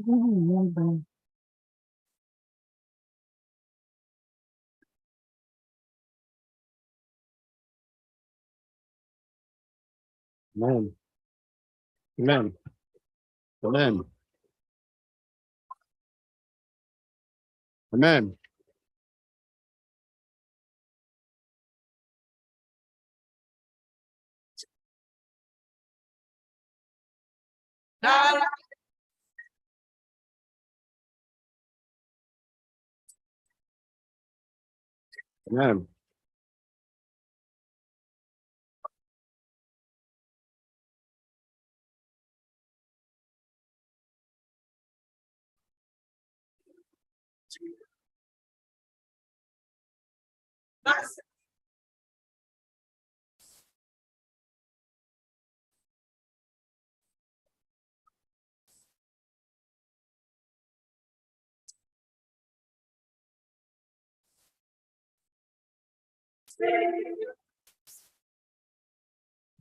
Amen. Amen. Amen. Amen. Amen. Amen.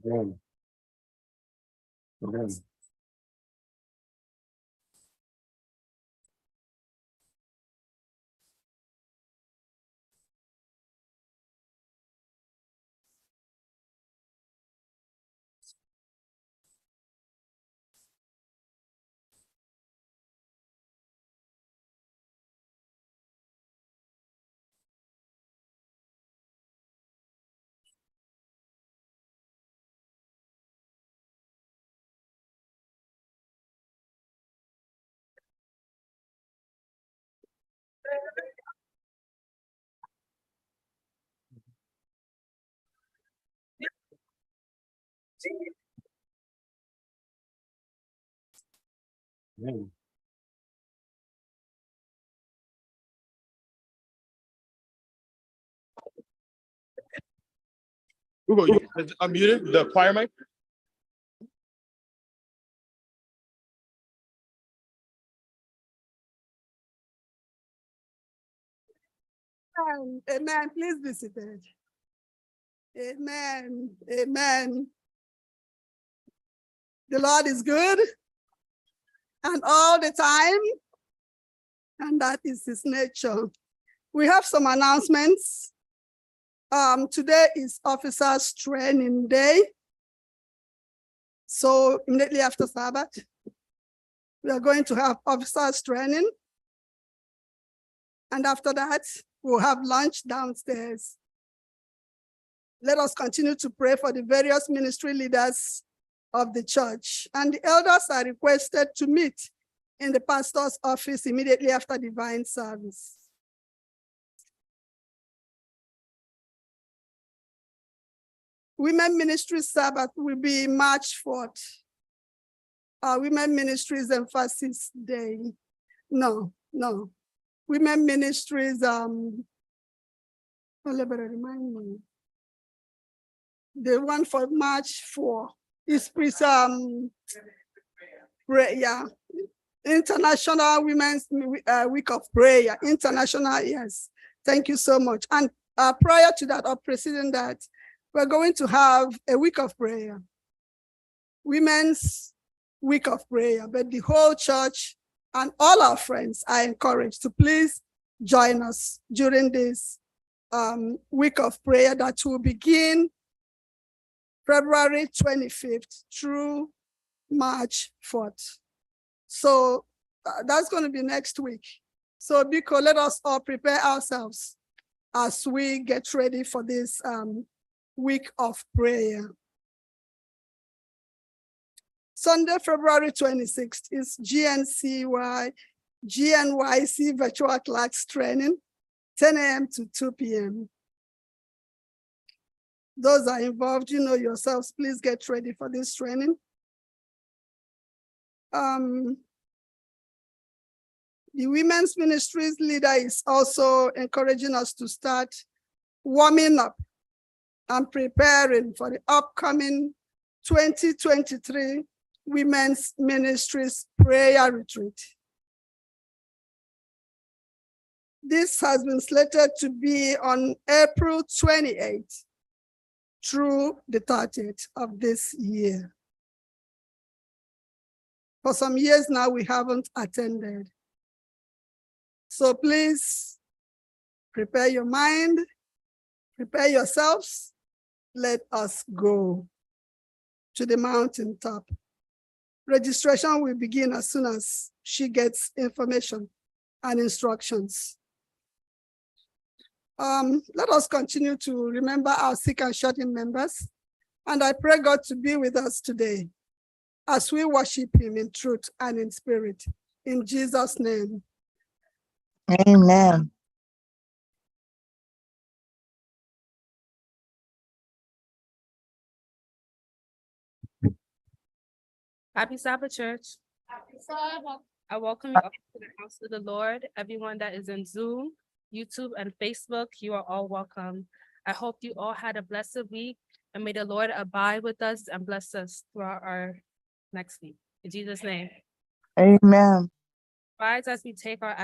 Amen. Amen. Amen. Google, you unmuted the choir mic. Amen. Please be seated. Amen. Amen. The Lord is good and all the time, and that is his nature. We have some announcements. Today is Officers Training Day. So immediately after Sabbath, we are going to have officers training. And after that, we'll have lunch downstairs. Let us continue to pray for the various ministry leaders of the church. And the elders are requested to meet in the pastor's office immediately after divine service. Women Ministry Sabbath will be March 4th. Women Ministries Emphasis Day. No. Women Ministries, remind me. The one for March 4 is prayer. International Women's Week of Prayer. International, yes. Thank you so much. And prior to that, or preceding that, we're going to have a week of prayer. Women's Week of Prayer. But the whole church and all our friends are encouraged to please join us during this week of prayer that will begin February 25th through March 4th. So that's going to be next week. So Biko, let us all prepare ourselves as we get ready for this week of prayer. Sunday, February 26th is GNYC Virtual Clerks Training, 10 a.m. to 2 p.m. Those are involved, you know yourselves, please get ready for this training. The Women's Ministries leader is also encouraging us to start warming up and preparing for the upcoming 2023 Women's Ministries Prayer Retreat. This has been slated to be on April 28th through the 30th of this year. For some years now, we haven't attended. So please prepare your mind, prepare yourselves. Let us go to the mountaintop. Registration will begin as soon as she gets information and instructions. Let us continue to remember our sick and shut-in members. And I pray God to be with us today as we worship him in truth and in spirit. In Jesus' name. Amen. Happy Sabbath, church. Happy Sabbath. I welcome you all to the house of the Lord. Everyone that is in Zoom, YouTube, and Facebook, you are all welcome. I hope you all had a blessed week, and may the Lord abide with us and bless us throughout our next week. In Jesus' name. Amen. Rise as we take our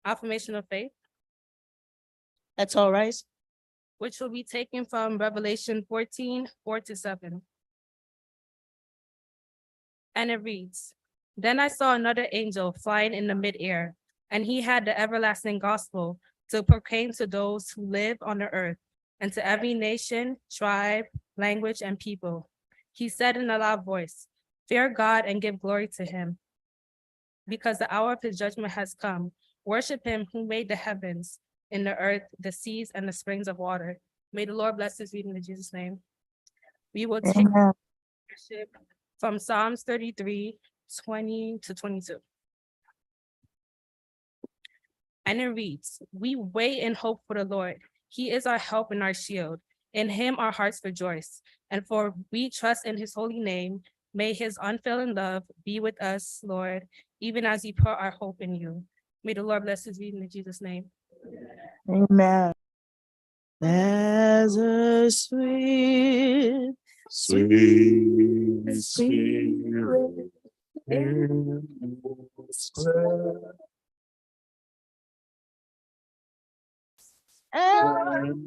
affirmation of faith, That's all right. which will be taken from Revelation 14:4-7. And it reads, "Then I saw another angel flying in the midair, and he had the everlasting gospel to proclaim to those who live on the earth, and to every nation, tribe, language, and people. He said in a loud voice, 'Fear God and give glory to him, because the hour of his judgment has come. Worship him who made the heavens and the earth, the seas, and the springs of water.'" May the Lord bless this reading in Jesus' name. We will take Amen. worship from Psalms 33:20-22. And it reads, "We wait and hope for the Lord. He is our help and our shield. In him our hearts rejoice. And for we trust in his holy name. May his unfailing love be with us, Lord, even as we put our hope in you." May the Lord bless his reading in Jesus' name. Amen. There's a sweet, Sweet Spirit in this place. and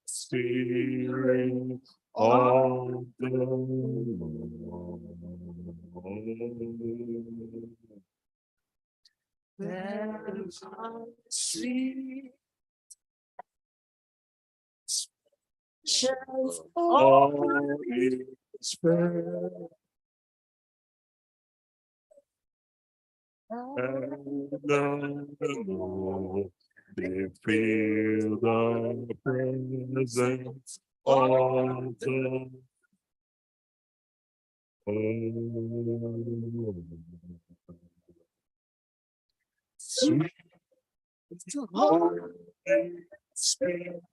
Spirit of the Lord. there's a sweet shines All is fair and the Lord. They feel the presence of the Lord. Sweet Holy Spirit,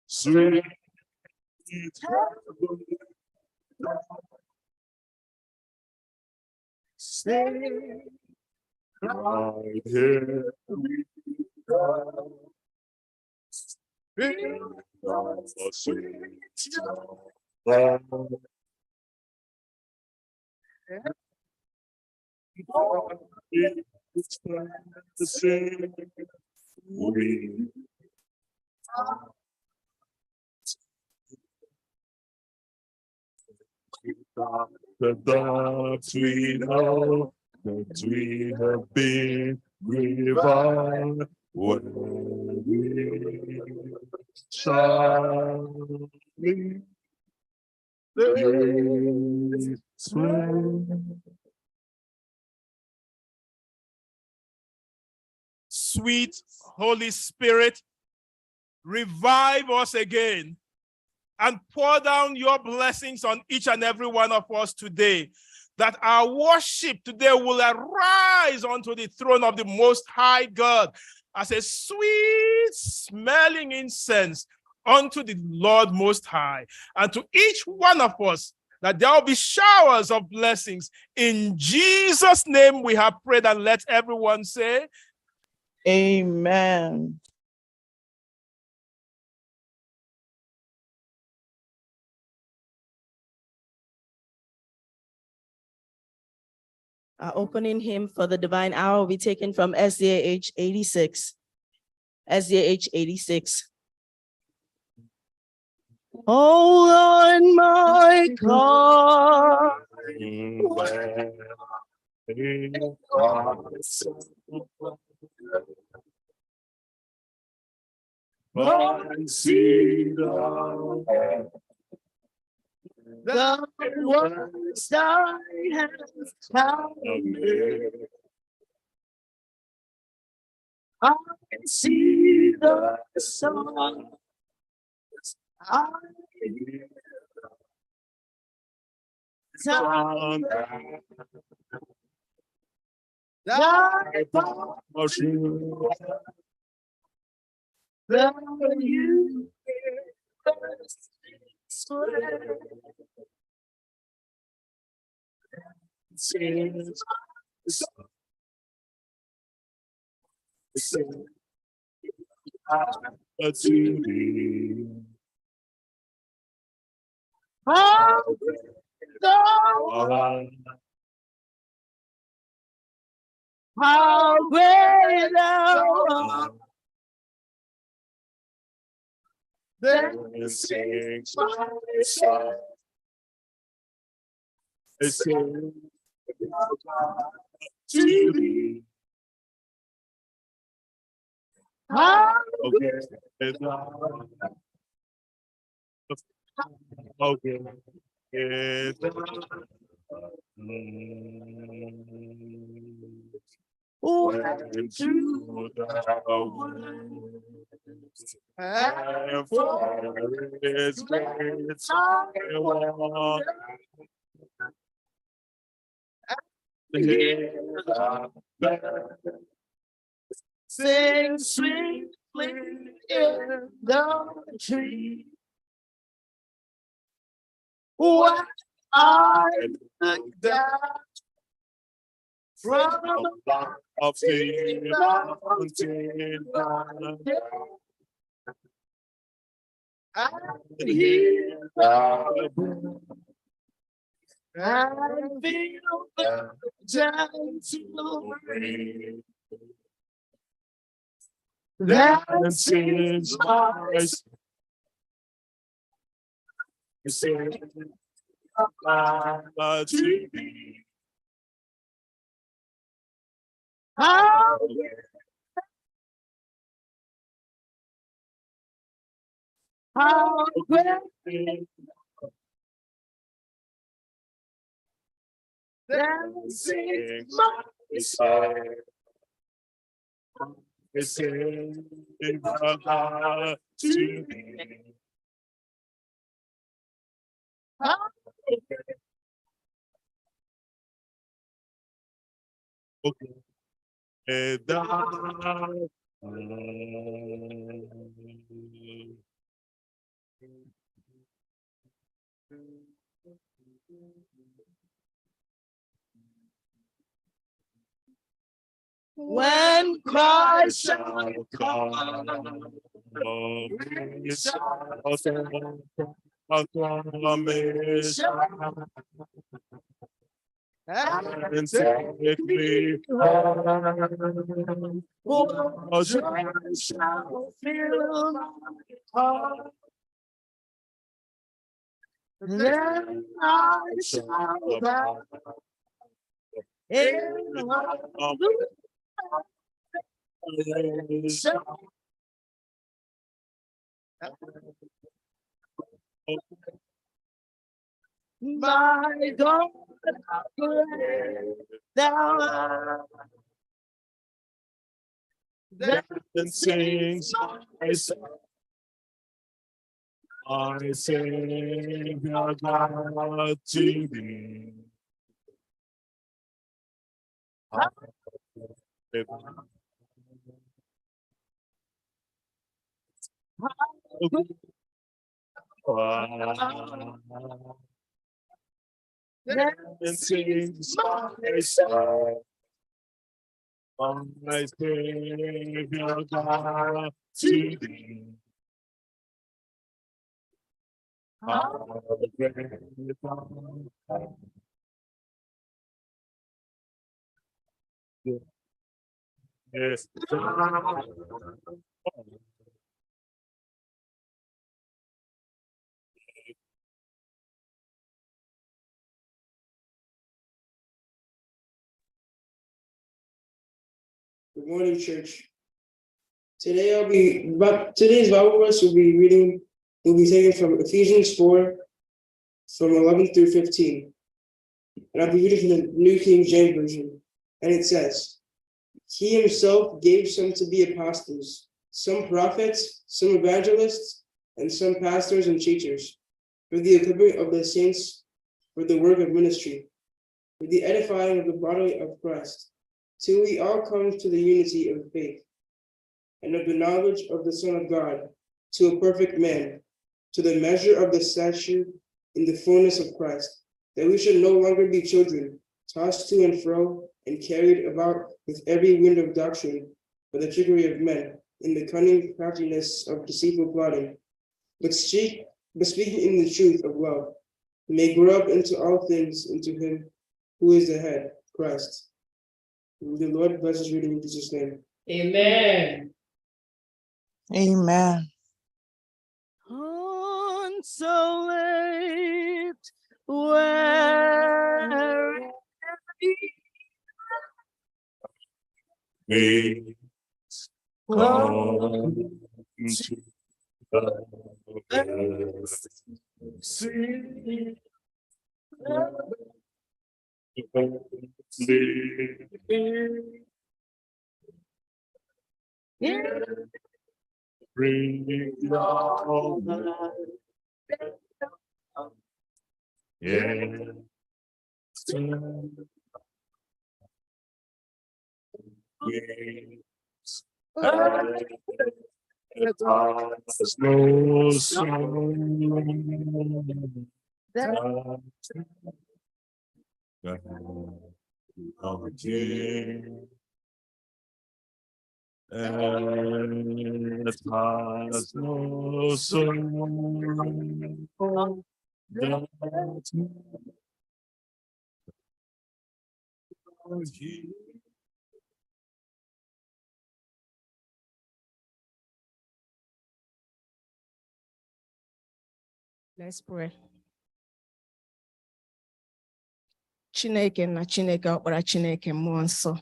sweet Heavenly Dove, stay right here we go. Feel the sweet love. It's time to sing. We The thoughts we know that we have been revived when we shall leave this world. Sweet Holy Spirit, revive us again and pour down your blessings on each and every one of us today, that our worship today will arise onto the throne of the Most High God as a sweet smelling incense unto the Lord Most High, and to each one of us, that there will be showers of blessings. In Jesus' name we have prayed, and let everyone say, Amen. Our opening hymn for the divine hour will be taken from SDA 86. SDA 86. Oh Lord, my God. The words thy hands found me. I see the sun. I hear the sound. Thy motion. The universe swear. To thee. How great thou art, how great thou art. Then Sings my song. I sing to thee. how Okay. Okay. went through the world, and for His grace I want to hear the sing sweetly in the tree. When I look down from of the mountain, and hear the and feel the gentle rain. that sings my sing to thee. How great that sings my Sing to thee. how Okay. And when Christ shall shall come. We shall acclamation and take me home. for joy shall fill my heart. then I shall bow in adoration. My God, how great thou art. Then sings my soul. I sing God to thee. Then sings my soul. I sing God to thee. How great thou art. Yes. Good morning, church. Today's Bible verse will be taken from Ephesians 4, from 11 through 15. And I'll be reading from the New King James Version. And it says, He himself gave some to be apostles, some prophets, some evangelists, and some pastors and teachers, for the equipping of the saints, for the work of ministry, for the edifying of the body of Christ, till we all come to the unity of faith and of the knowledge of the Son of God, to a perfect man, to the measure of the stature in the fullness of Christ, that we should no longer be children, tossed to and fro, and carried about with every wind of doctrine, by the trickery of men, in the cunning craftiness of deceitful plotting, but speaking in the truth of love, may grow up into all things into him who is the head, Christ. The Lord bless us reading in Jesus' name. Amen. Amen. Consolate where May come to the earth. See bring down yes. There's no song that our King and it has no song that he. Let's pray. Chineke na Chineke ọkpara Chineke mmụọ nsọ.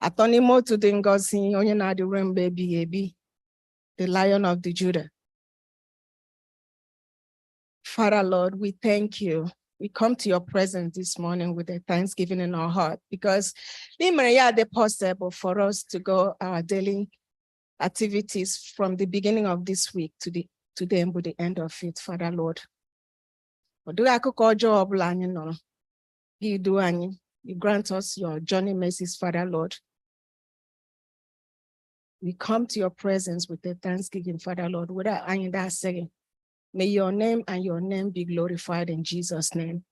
Atọ n'ime otu dị ngọzi onye na-adị ruo mgbe ebighị ebi, the Lion of the Judah. Father Lord, we thank you. We come to your presence this morning with a thanksgiving in our heart because it made it possible for us to go our daily activities from the beginning of this week to the end of it, Father Lord. You grant us your journey mercies, Father Lord. We come to your presence with a thanksgiving, Father Lord, without any that saying, may your name and your name be glorified in Jesus' name.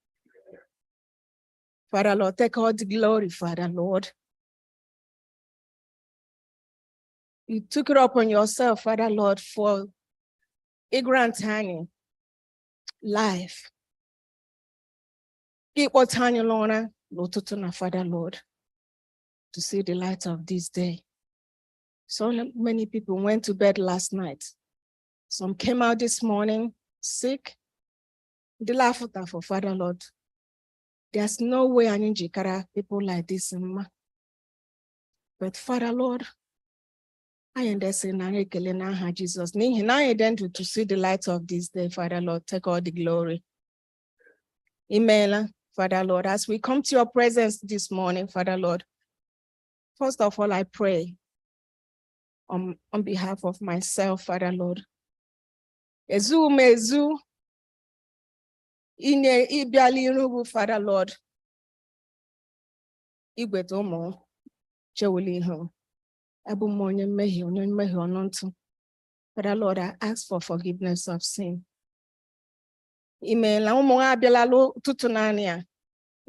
Father Lord, take all the glory, Father Lord. You took it upon yourself, Father Lord, for a grant tiny life. Keep what tiny Lorna, Lotutuna, Father Lord, to see the light of this day. So many people went to bed last night. Some came out this morning sick, The laugh for Father Lord. There's no way I need people like this in ma. But Father Lord, I understand now Jesus. Now I identify to see the light of this day, Father Lord. Take all the glory. Amen, Father Lord. As we come to your presence this morning, Father Lord, first of all, I pray on behalf of myself, Father Lord. Mezu, Inye Ibiali Rubu, Father Lord. Igwetomo, Chewili Ho. Abu Monye Mehi, Onon Mehi Onontu. Father Lord, I ask for forgiveness of sin. Email la ụmụ abịala tutu naanị a.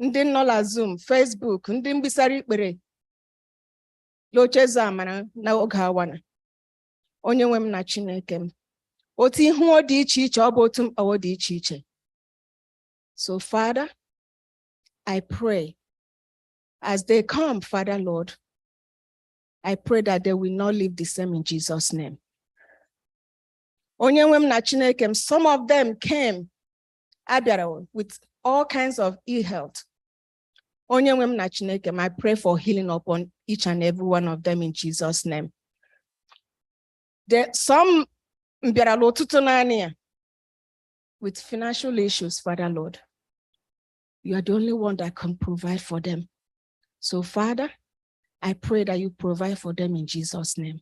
Ndị nọ la Zoom, Facebook, ndị mbisara ikpere. Lochezo amara na oge awana. Onye nwe m na Chineke m. Otu ihu ọ dị iche iche, ọ bụ otu mkpa ọ dị iche iche. So Father, I pray as they come, Father Lord, I pray that they will not live the same in Jesus' name. Onye nwe m na Chineke m, some of them came with all kinds of ill health. Onye nwe m na Chineke m, I pray for healing upon each and every one of them in Jesus' name. There some with financial issues, Father Lord. You are the only one that can provide for them. So Father, I pray that you provide for them in Jesus' name.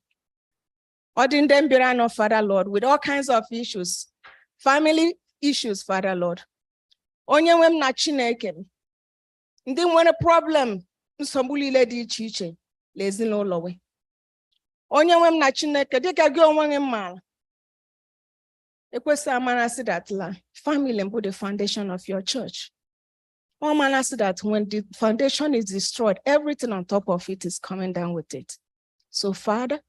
Ordin them birano, Father Lord, with all kinds of issues, family issues, Father Lord. Onye nwe m na Chineke m, ndị nwere problem nsogbu di iche iche lezinụlọ we. Onye nwe m na Chineke dịka gị onwe gị mara. Ekwesị amanasị that la family put the foundation of your church. Amanasị that when the foundation is destroyed, everything on top of it is coming down with it. So Father,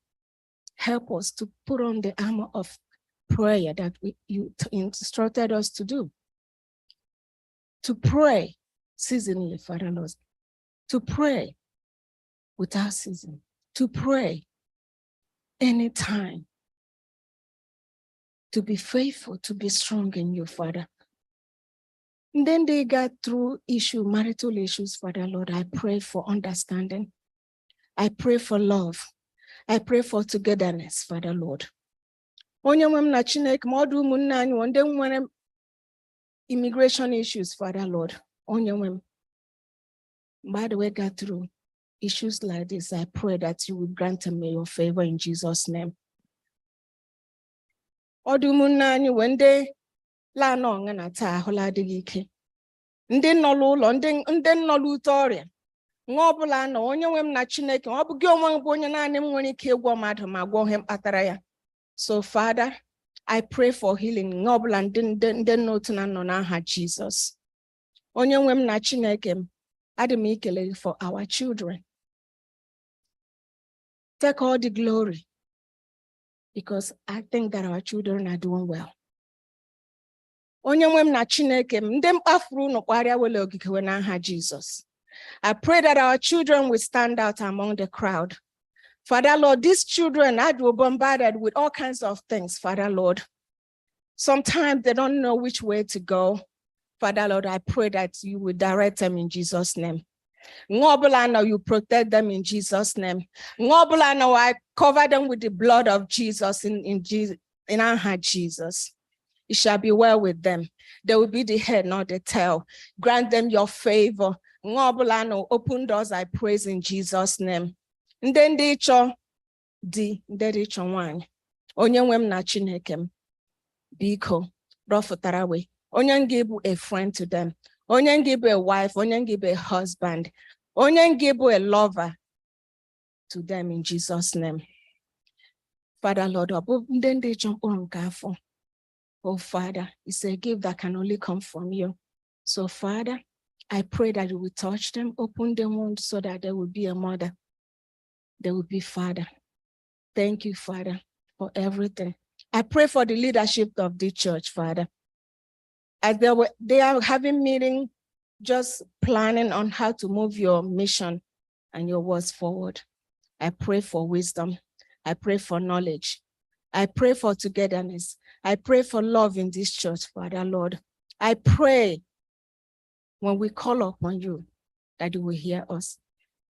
help us to put on the armor of prayer that you instructed us to do. To pray seasonally, Father Lord. To pray without season. To pray anytime. To be faithful, to be strong in you, Father. And then they got through marital issues, Father Lord. I pray for understanding. I pray for love. I pray for togetherness, Father Lord. Onye nwe m na Chineke ma ọdụ ụmụnne anyị ndị nwere immigration issues, Father Lord. Onye nwe m. By the way, got through issues like this, I pray that you will grant them your favor in Jesus' name. Ọdụ ụmụnne anyị ndị la nọ na taa ahụla adịghị ike. Ndị nọ n'ụlọ, ndị nọ n'ute ọrịa. Nwa ọbụla nọ, onye nwe m na Chineke, ọ bụ gị onwe bụ onye naanị m nwere ike ịgwọ mmadụ ma gwọ ihe mkpatara ya. So Father, I pray for healing. Nwa ọbụla ndị n'otu na nọ n'aha Jesus. Onye nwe m na Chineke m, adị m ikele for our children. Take all the glory because I think that our children are doing well. Onye nwe m na Chineke m, ndị mkpafuru n'ụkwarịa wele ogige we n'aha Jesus. I pray that our children will stand out among the crowd. Father Lord, these children are bombarded with all kinds of things, Father Lord. Sometimes they don't know which way to go. Father Lord, I pray that you will direct them in Jesus' name. Ngobulano, you protect them in Jesus' name. Ngobulano, I cover them with the blood of Jesus in our heart, Jesus. It shall be well with them. They will be the head, not the tail. Grant them your favor. Ngobulano, open doors, I praise in Jesus' name. And then they cho di one. Onye nwe m na Chineke m. Biko, rofutarawe. Onye give a friend to them. Onye give a wife. Onye give a husband. Onye give a lover to them in Jesus' name. Father Lord, then they jump on careful. Oh Father, it's a gift that can only come from you. So Father, I pray that you will touch them, open their wounds so that they will be a mother. They will be father. Thank you, Father, for everything. I pray for the leadership of the church, Father. As they are having meeting, just planning on how to move your mission and your words forward. I pray for wisdom. I pray for knowledge. I pray for togetherness. I pray for love in this church, Father, Lord. I pray when we call upon you that you will hear us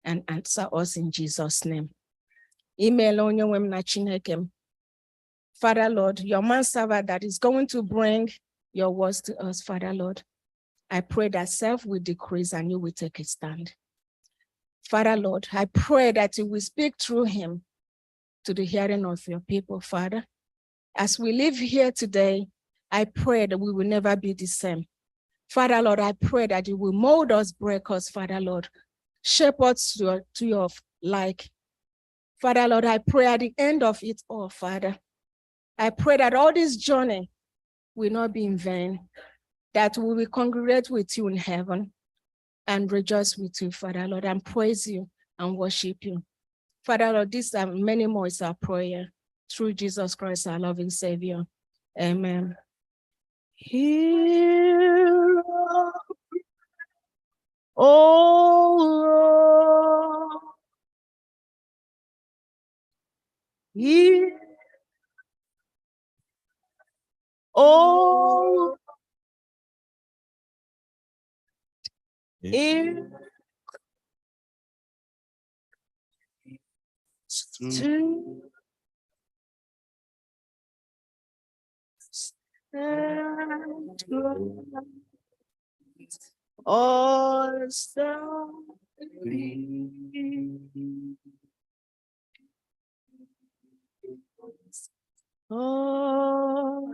and answer us in Jesus' name. Email onye nwe m na Chineke m. Father Lord, your manservant that is going to bring your words to us, Father Lord. I pray that self will decrease and you will take a stand. Father Lord, I pray that you will speak through him to the hearing of your people, Father. As we live here today, I pray that we will never be the same. Father Lord, I pray that you will mold us, break us, Father Lord, shape us to your like. Father Lord, I pray at the end of it all, Father, I pray that all this journey will not be in vain, that we will congregate with you in heaven and rejoice with you, Father Lord, and praise you and worship you. Father Lord, this and many more is our prayer through Jesus Christ, our loving Savior. Amen. Hear, oh Lord, hear, oh, hear to stand all stand. Oh,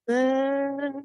stand.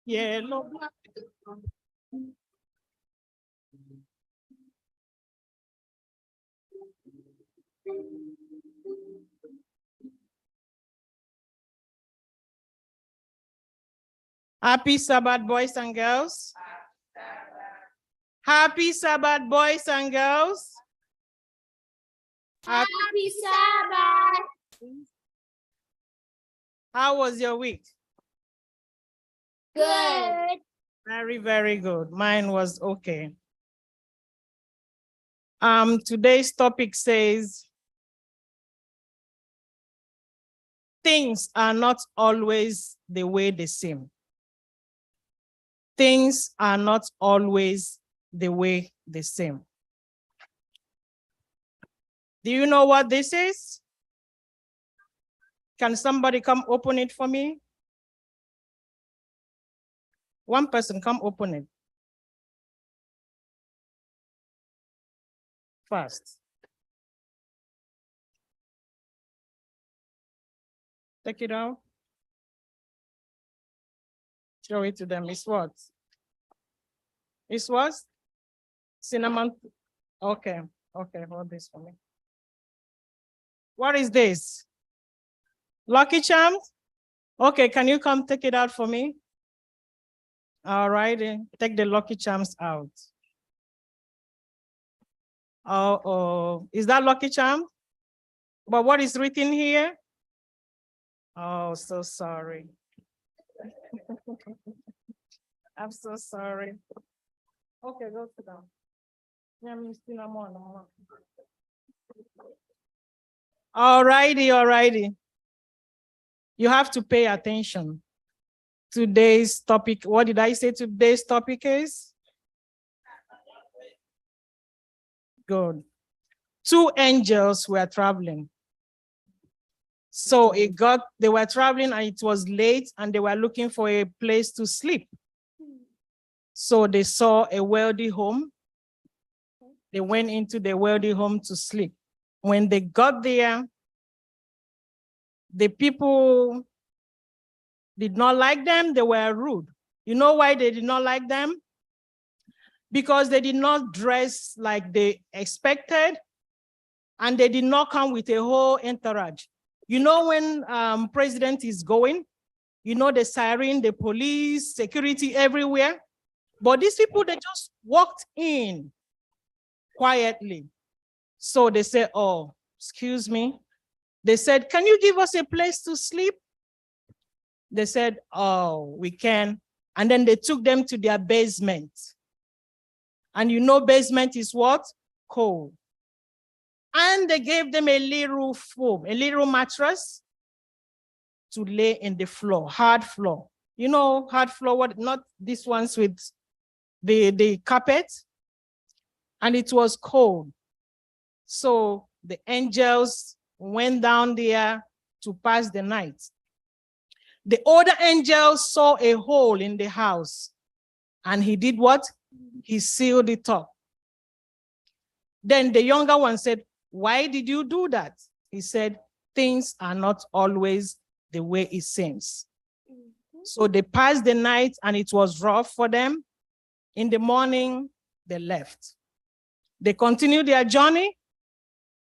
Yellow. Happy Sabbath, boys and girls. Happy Sabbath, boys and girls. Happy Sabbath. How was your week? Good. Very, very good. Mine was okay. Today's topic says, things are not always the way they seem. Things are not always the way they seem. Do you know what this is? Can somebody come open it for me? One person come open it. Fast. Take it out. Show it to them. It's what? It's what? Cinnamon. Okay. Okay, hold this for me. What is this? Lucky Charms? Okay, can you come take it out for me? All right, take the Lucky Charms out. Oh, is that Lucky Charm? But what is written here? Oh, so sorry. I'm so sorry. Okay, go sit down. Yeah, Miss Cinnamon. All righty. You have to pay attention. Today's topic, what did I say today's topic is? Good. Two angels were traveling. So they were traveling and it was late and they were looking for a place to sleep. So they saw a wealthy home. They went into the wealthy home to sleep. When they got there, the people did not like them. They were rude. You know why they did not like them? Because they did not dress like they expected, and they did not come with a whole entourage. You know when president is going, you know the siren, the police, security everywhere. But these people, they just walked in quietly. So they said, oh, excuse me. They said, can you give us a place to sleep? They said, oh, we can. And then they took them to their basement. And you know basement is what? Cold. And they gave them a little foam, a little mattress to lay in the floor, hard floor. You know, hard floor, what? Not these ones with the carpet. And it was cold. So the angels went down there to pass the night. The older angel saw a hole in the house, and he did what? He sealed it up. Then the younger one said, why did you do that? He said, things are not always the way it seems. So they passed the night and it was rough for them. In the morning, they left. They continued their journey.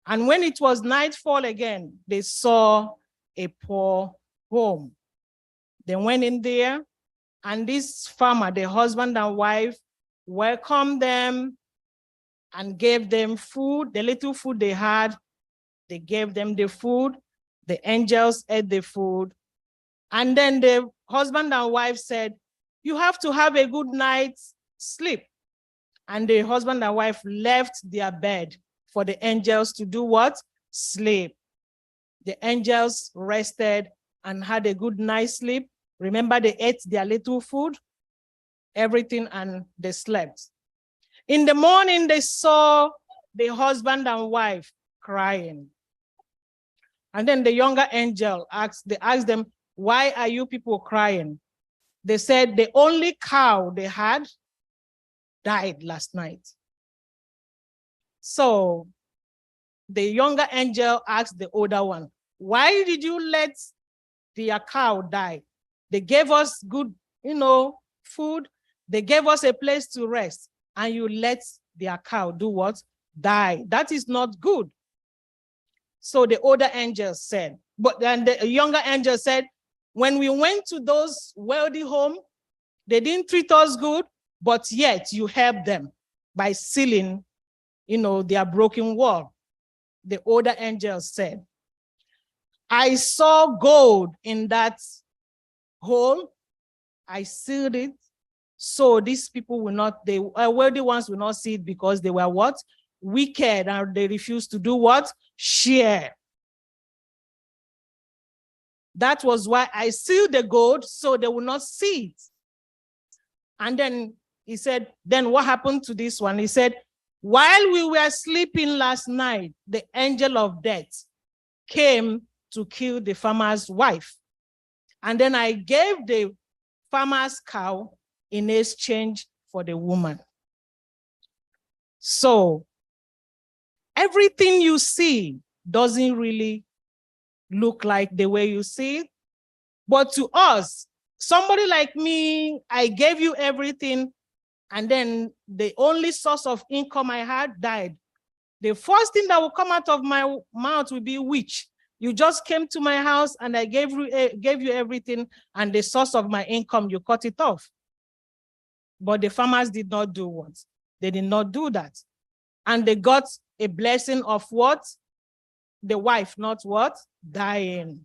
And when it was nightfall again, they saw a poor home. They went in there, and this farmer, the husband and wife, welcomed them and gave them food, the little food they had. They gave them the food. The angels ate the food. And then the husband and wife said, you have to have a good night's sleep. And the husband and wife left their bed for the angels to do what? Sleep. The angels rested and had a good night's sleep. Remember, they ate their little food, everything, and they slept. In the morning, they saw the husband and wife crying. And then the younger angel asked them, why are you people crying? They said the only cow they had died last night. So the younger angel asked the older one, why did you let their cow die? They gave us good, food. They gave us a place to rest, and you let their cow do what? Die. That is not good. So the older angel said, but then the younger angel said, when we went to those wealthy homes, they didn't treat us good, but yet you helped them by sealing, their broken wall. The older angel said, I saw gold in that hole. I sealed it. So these people will not, the wealthy ones will not see it because they were what? Wicked, and they refused to do what? Share. That was why I sealed the gold so they will not see it. And then he said, then what happened to this one? He said, while we were sleeping last night, the angel of death came to kill the farmer's wife. And then I gave the farmer's cow in exchange for the woman. So everything you see doesn't really look like the way you see it. But to us, somebody like me, I gave you everything, and then the only source of income I had died. The first thing that will come out of my mouth will be, which you just came to my house and I gave you everything, and the source of my income, you cut it off. But the farmers did not do what? They did not do that. And they got a blessing of what? The wife, not what? Dying.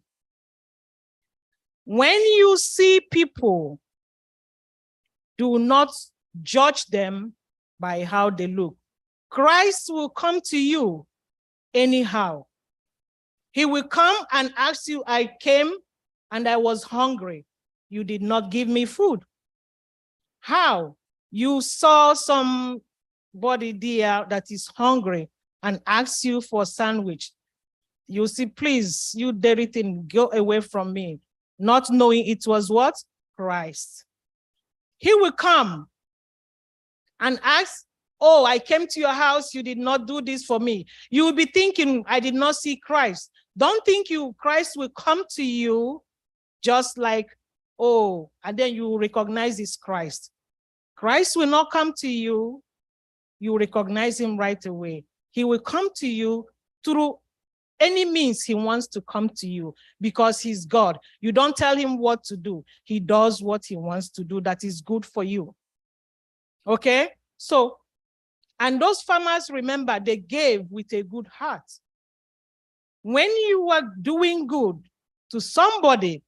When you see people, do not judge them by how they look. Christ will come to you anyhow. He will come and ask you, I came and I was hungry. You did not give me food. How? You saw somebody there that is hungry and asked you for a sandwich. You see, please, you dirty thing, go away from me. Not knowing it was what? Christ. He will come and ask, oh, I came to your house, you did not do this for me. You will be thinking, I did not see Christ. Don't think Christ will come to you just like, oh, and then you recognize it's Christ. Christ will not come to you, you recognize him right away. He will come to you through any means he wants to come to you because he's God. You don't tell him what to do. He does what he wants to do that is good for you. Okay? So, and those farmers, remember, they gave with a good heart. When you are doing good to somebody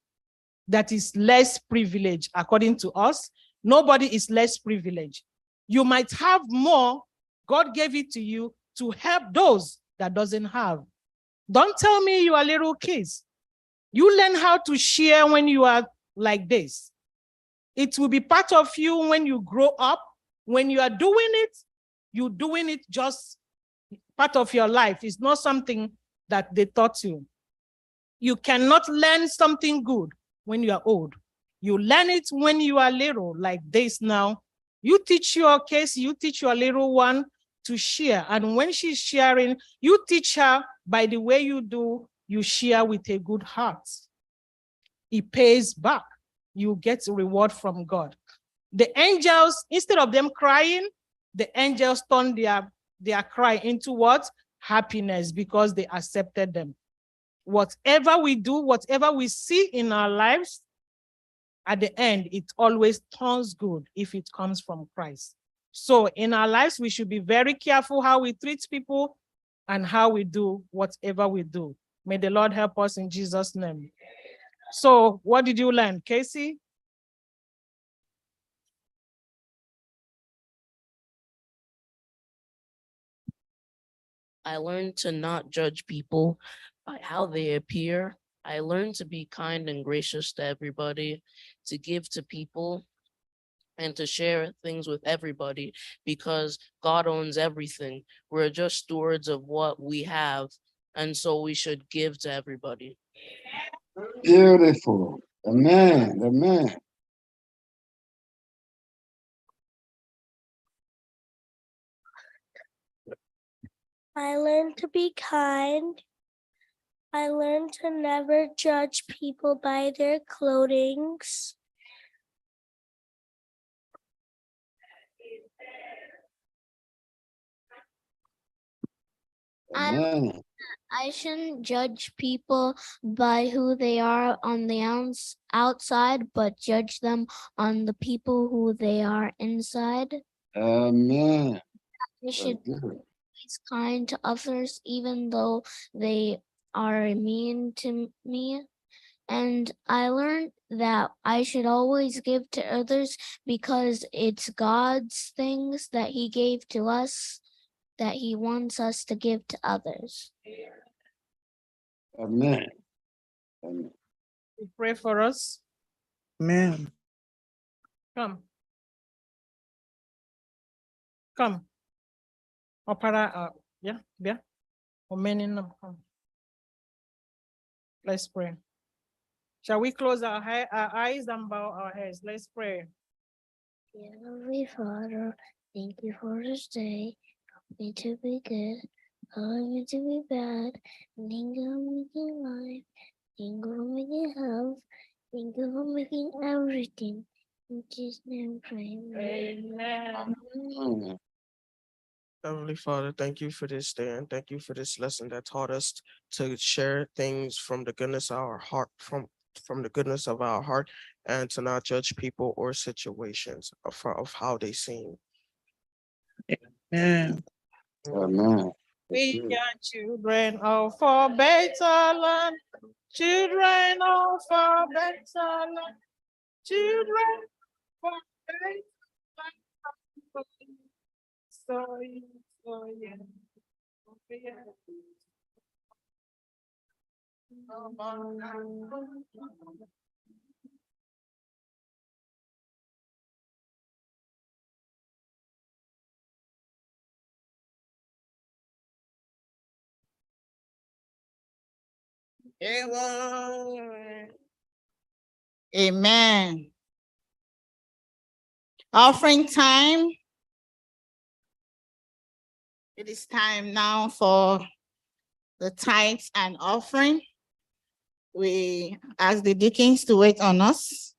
that is less privileged, according to us, nobody is less privileged. You might have more, God gave it to you to help those that doesn't have. Don't tell me you are little kids. You learn how to share when you are like this. It will be part of you when you grow up. When you are doing it, you're doing it just part of your life. It's not something that they taught you. You cannot learn something good when you are old. You learn it when you are little, like this now. You teach your case, you teach your little one to share. And when she's sharing, you teach her by the way you do, you share with a good heart. It pays back. You get a reward from God. The angels, instead of them crying, the angels turn their cry into what? Happiness, because they accepted them. Whatever we do, whatever we see in our lives, at the end, it always turns good if it comes from Christ. So in our lives, we should be very careful how we treat people and how we do whatever we do. May the Lord help us in Jesus' name. So what did you learn, Casey? I learned to not judge people by how they appear. I learned to be kind and gracious to everybody, to give to people, and to share things with everybody because God owns everything. We're just stewards of what we have, and so we should give to everybody. Beautiful. Amen. Amen. I learned to be kind. I learned to never judge people by their clothing. Amen. I shouldn't judge people by who they are on the outside, but judge them on the people who they are inside. Amen. I should That's good. be kind to others, even though they are mean to me. And I learned that I should always give to others because it's God's things that He gave to us that He wants us to give to others. Amen. Amen. You pray for us. Amen. Come. Come. Opera, yeah. Come. Let's pray. Shall we close our eyes and bow our heads? Let's pray. Dear Heavenly Father, thank you for this day. Help me to be good. Help me to be bad. Thank you for making life. Thank you for making health. Thank you for making everything. In Jesus' name, pray. Amen. Amen. Heavenly Father, thank you for this day and thank you for this lesson that taught us to share things from the goodness of our heart, from the goodness of our heart, and to not judge people or situations of how they seem. Amen. Amen. We are children of a better land. Children of a better land. Children of a better land. So yeah. Amen. Offering time. It is time now for the tithes and offering. We ask the deacons to wait on us.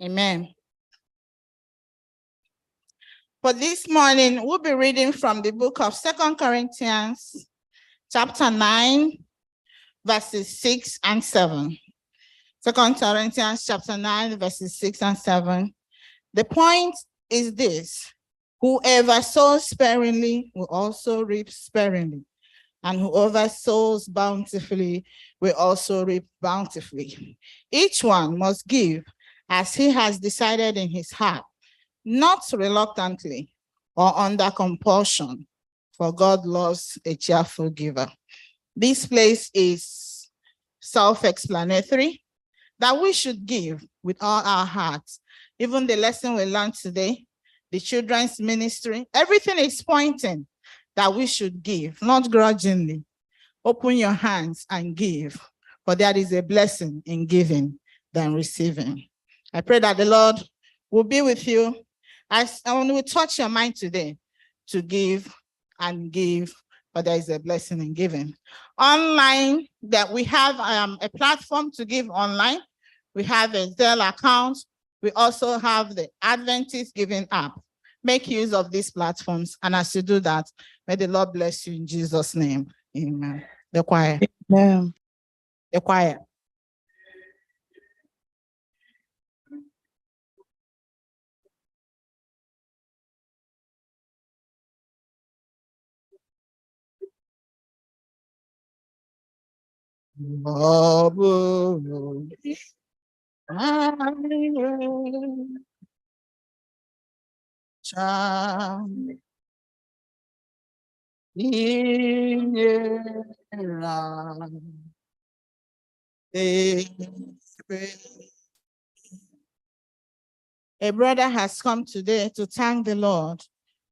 Amen. For this morning, we'll be reading from the book of 2 Corinthians, chapter 9, verses 6 and 7. 2 Corinthians chapter 9, verses 6 and 7. The point is this: whoever sows sparingly will also reap sparingly, and whoever sows bountifully will also reap bountifully. Each one must give as he has decided in his heart, not reluctantly or under compulsion, for God loves a cheerful giver. This place is self-explanatory, that we should give with all our hearts. Even the lesson we learned today, the children's ministry, everything is pointing that we should give, not grudgingly. Open your hands and give, for there is a blessing in giving than receiving. I pray that the Lord will be with you as when we touch your mind today to give and give, but there is a blessing in giving. Online, that we have a platform to give online. We have a Zelle account. We also have the Adventist Giving app. Make use of these platforms, and as you do that, may the Lord bless you in Jesus' name. Amen. The choir. Amen. The choir. A brother has come today to thank the Lord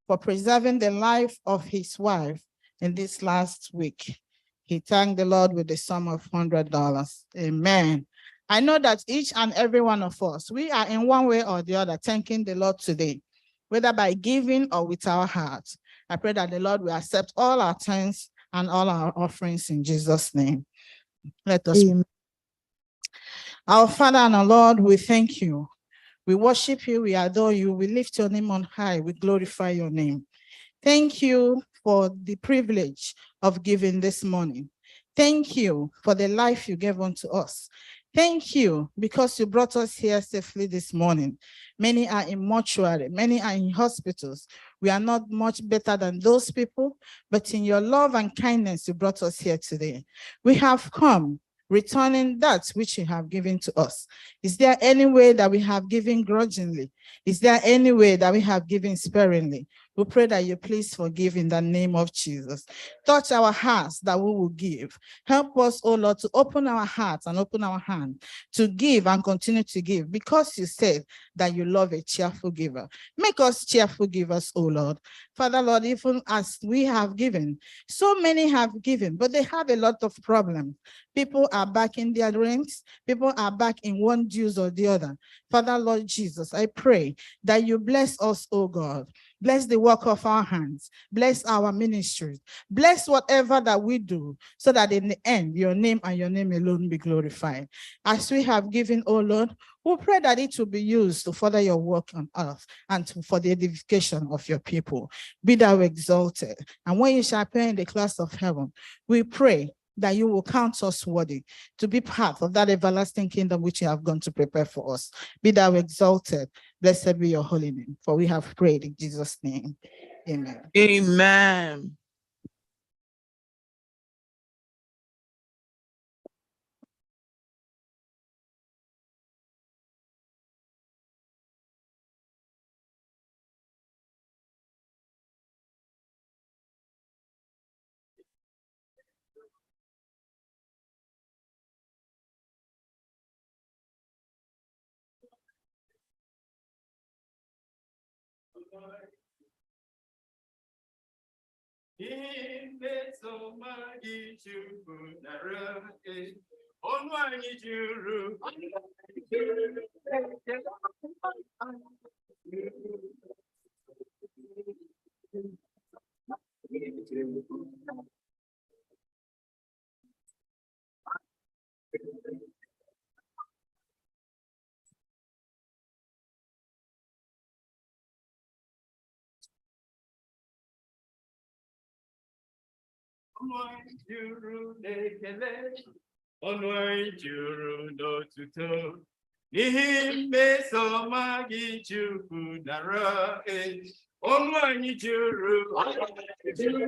for preserving the life of his wife in this last week. He thanked the Lord with the sum of $100. Amen. I know that each and every one of us, we are in one way or the other thanking the Lord today, whether by giving or with our hearts. I pray that the Lord will accept all our thanks and all our offerings in Jesus' name. Let us. Amen. Our Father and our Lord, we thank you. We worship you, we adore you, we lift your name on high, we glorify your name. Thank you for the privilege of giving this morning. Thank you for the life you gave unto us. Thank you because you brought us here safely this morning. Many are in mortuary, many are in hospitals. We are not much better than those people, but in your love and kindness, you brought us here today. We have come returning that which you have given to us. Is there any way that we have given grudgingly? Is there any way that we have given sparingly? We pray that you please forgive in the name of Jesus. Touch our hearts that we will give. Help us, oh Lord, to open our hearts and open our hand to give and continue to give, because you said that you love a cheerful giver. Make us cheerful givers, oh Lord. Father, Lord, even as we have given, so many have given, but they have a lot of problems. People are back in their rents. People are back in one dues or the other. Father, Lord Jesus, I pray that you bless us, oh God. Bless the work of our hands. Bless our ministries. Bless whatever that we do, so that in the end, your name and your name alone be glorified. As we have given, oh Lord, we pray that it will be used to further your work on earth and for the edification of your people. Be thou exalted. And when you shall appear in the class of heaven, we pray that you will count us worthy to be part of that everlasting kingdom which you have gone to prepare for us. Be thou exalted. Blessed be your holy name, for we have prayed in Jesus' name. Amen. Amen. Ọnụ anyị juru n'otuto, n'ihi mmeso ọma gị Chukwu nara ọnụ anyị juru anyị juru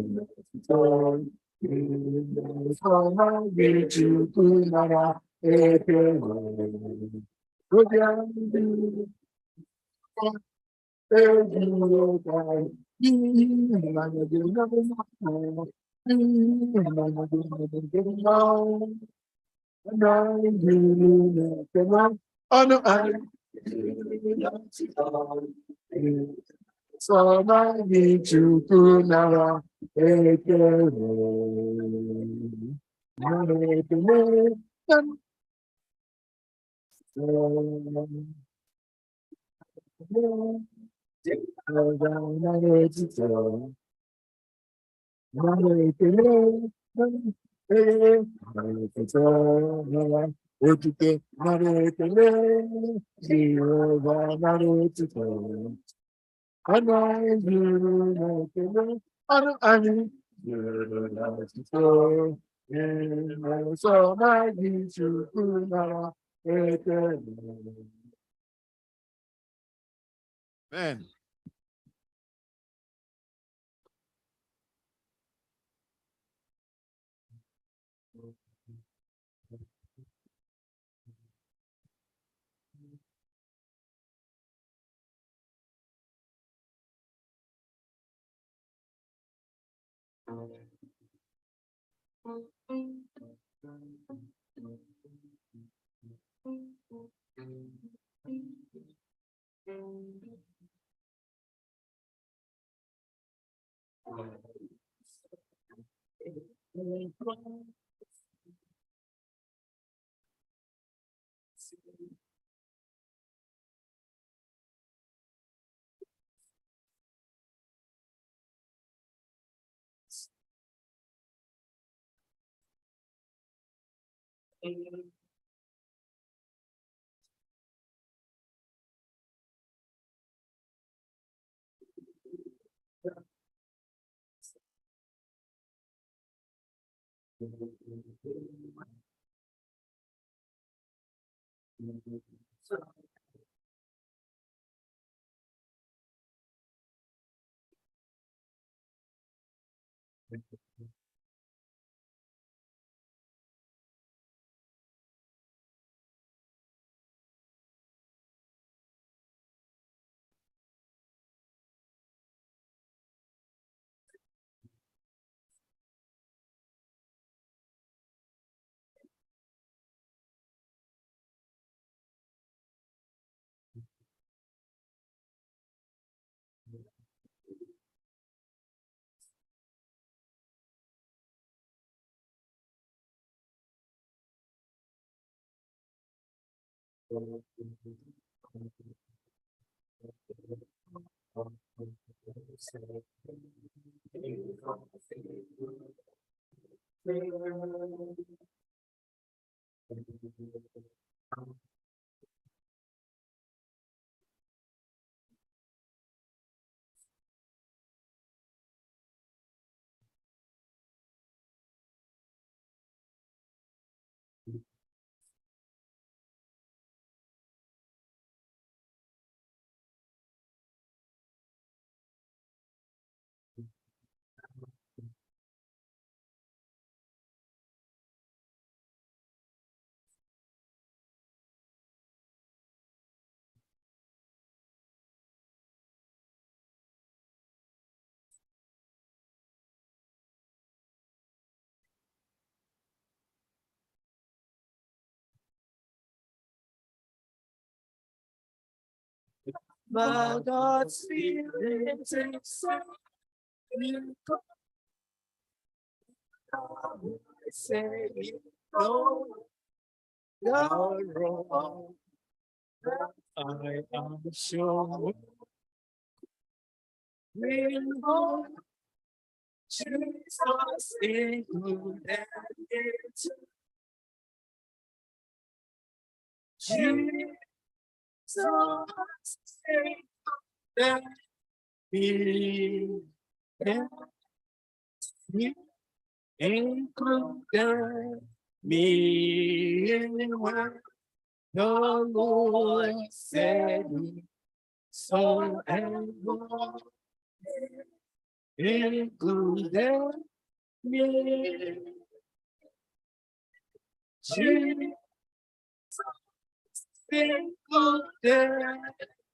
n'otuto, mmeso ọma gị Chukwu nara ekele. Obi anyị ọnụ anyị sọma gị Chukwu nara ekele. Nara ekele. Otute nara ekele, Jehova nara otito. Ọnụ anyị juru n'ekele, ọnụ anyị juru n'otito, mmeso ọma gị Chukwu nara ekele. Amen. But God's Spirit takes me. Say no, you're wrong. I am sure we'll go. Jesus included it. Jesus included me. Me included me when the Lord said so, and Lord included me. Jesus included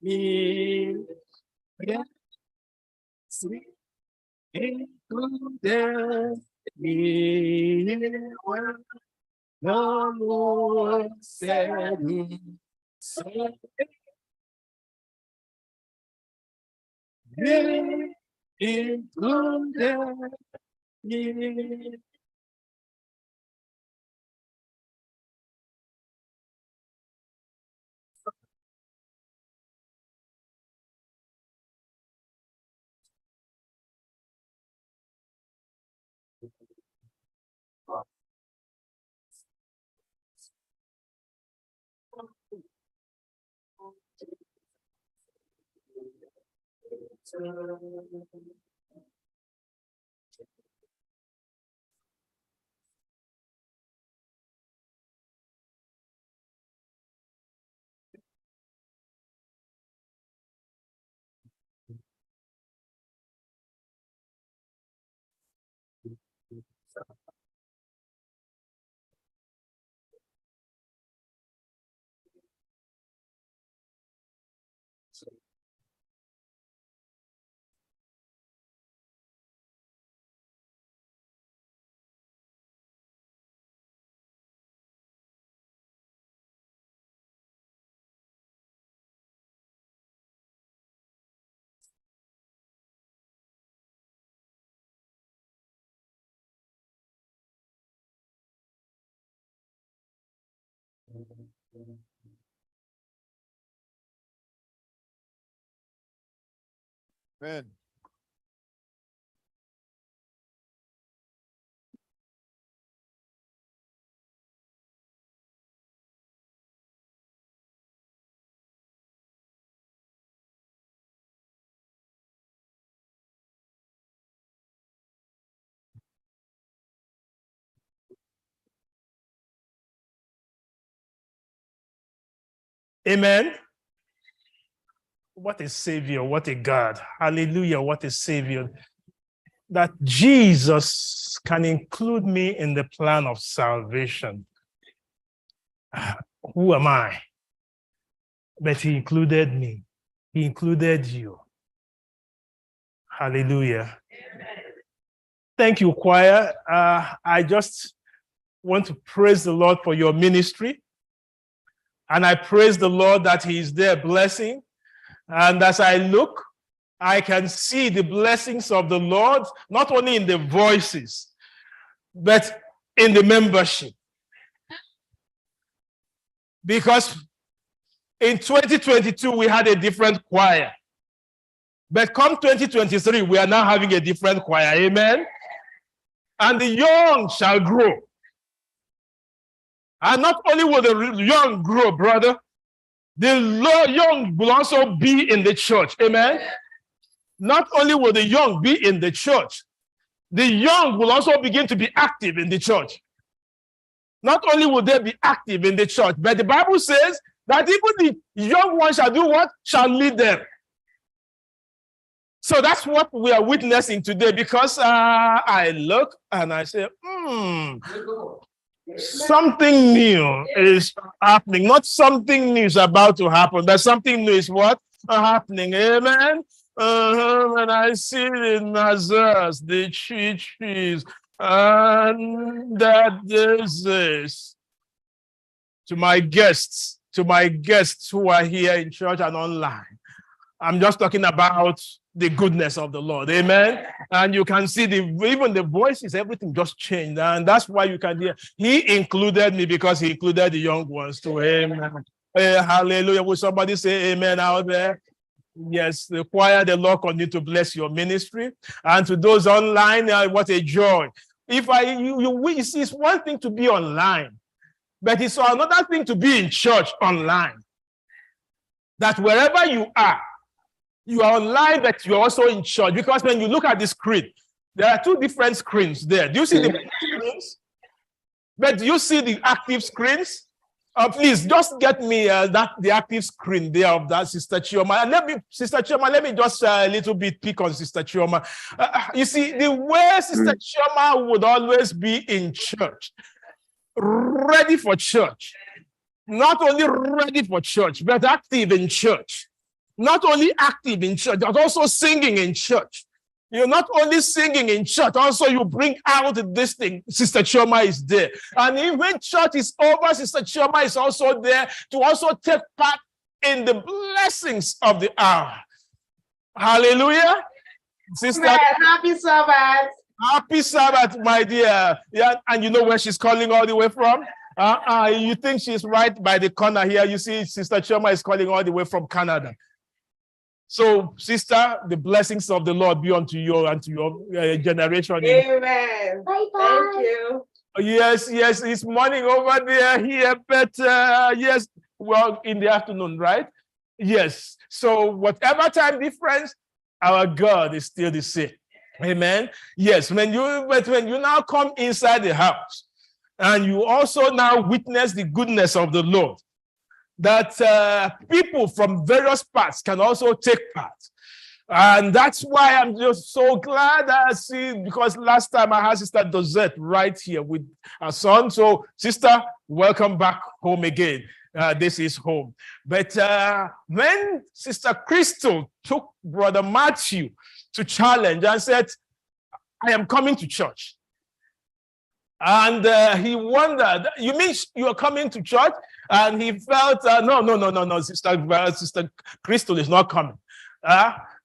me. Yes, included me when the Lord said so. He included me. Amen. Amen. What a savior, what a God. Hallelujah, what a savior. That Jesus can include me in the plan of salvation. Who am I? But he included me. He included you. Hallelujah. Thank you, choir. I just want to praise the Lord for your ministry. And I praise the Lord that he is there blessing. And as I look, I can see the blessings of the Lord, not only in the voices, but in the membership. Because in 2022, we had a different choir. But come 2023, we are now having a different choir. Amen. And the young shall grow. And not only will the young grow, brother, the young will also be in the church. Amen. Not only will the young be in the church, the young will also begin to be active in the church. Not only will they be active in the church, but the Bible says that even the young ones shall do what? Shall lead them. So that's what we are witnessing today, because I look and I say, something new is happening. Not something new is about to happen, but something new is what? Happening. Amen. When I see the Nazars, the cheese, and that this is to my guests who are here in church and online. I'm just talking about the goodness of the Lord. Amen. And you can see even the voices, everything just changed. And that's why you can hear. He included me because he included the young ones too. Amen. Hallelujah. Will somebody say amen out there? Yes, the choir, the Lord continue to bless your ministry. And to those online, what a joy. If you see, it's one thing to be online, but it's another thing to be in church online. That wherever you are online, but you're also in church. Because when you look at the screen, there are two different screens there. Do you see the screens? But do you see the active screens? Please just get me the active screen there of that, Sister Chioma. And Sister Chioma, let me just a little bit pick on Sister Chioma. You see, the way Sister Chioma would always be in church, ready for church. Not only ready for church, but active in church. Not only active in church, but also singing in church. You're not only singing in church, also you bring out this thing. Sister Chioma is there. And even when church is over, Sister Chioma is also there to also take part in the blessings of the hour. Hallelujah. Sister, happy Sabbath. Happy Sabbath, my dear. Yeah, and you know where she's calling all the way from? You think she's right by the corner here. You see, Sister Chioma is calling all the way from Canada. So, sister, the blessings of the Lord be unto you and to your generation. Amen. Bye bye. Thank you. Yes, it's morning over there, here, but yes, well, in the afternoon, right? Yes. So, whatever time difference, our God is still the same. Amen. Yes, when you now come inside the house and you also now witness the goodness of the Lord, that people from various parts can also take part. And that's why I'm just so glad I see, because last time I had Sister Dozette right here with her son. So, sister, welcome back home again. This is home. But when Sister Crystal took Brother Matthew to challenge and said, I am coming to church. And he wondered, you mean you're coming to church? And he felt, no, Sister Crystal is not coming.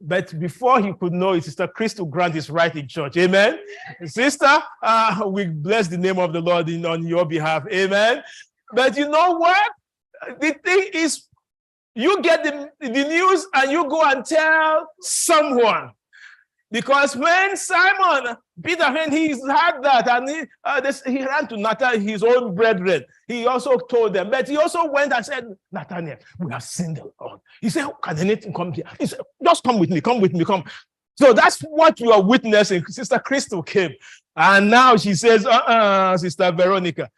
But before he could know it, Sister Crystal Grant is right in church. Amen. Sister, we bless the name of the Lord on your behalf. Amen. But you know what? The thing is, you get the news and you go and tell someone. Because when Simon Peter, when he heard that, and he ran to Nathanael, his own brethren, he also told them, but he also went and said, Nathanael, we have seen the Lord. He said, can anything come here? He said, just come with me, come. So that's what you are witnessing. Sister Crystal came, and now she says, Sister Veronica,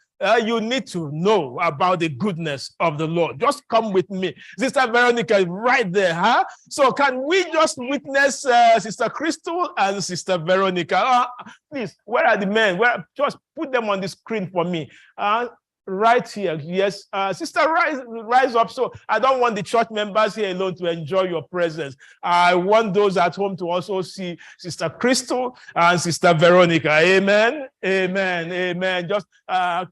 you need to know about the goodness of the Lord. Just come with me. Sister Veronica is right there, huh? So can we just witness Sister Crystal and Sister Veronica? Please, where are the men? Just put them on the screen for me. Right here, yes. Sister, rise up. So I don't want the church members here alone to enjoy your presence. I want those at home to also see Sister Crystal and Sister Veronica. Amen. Just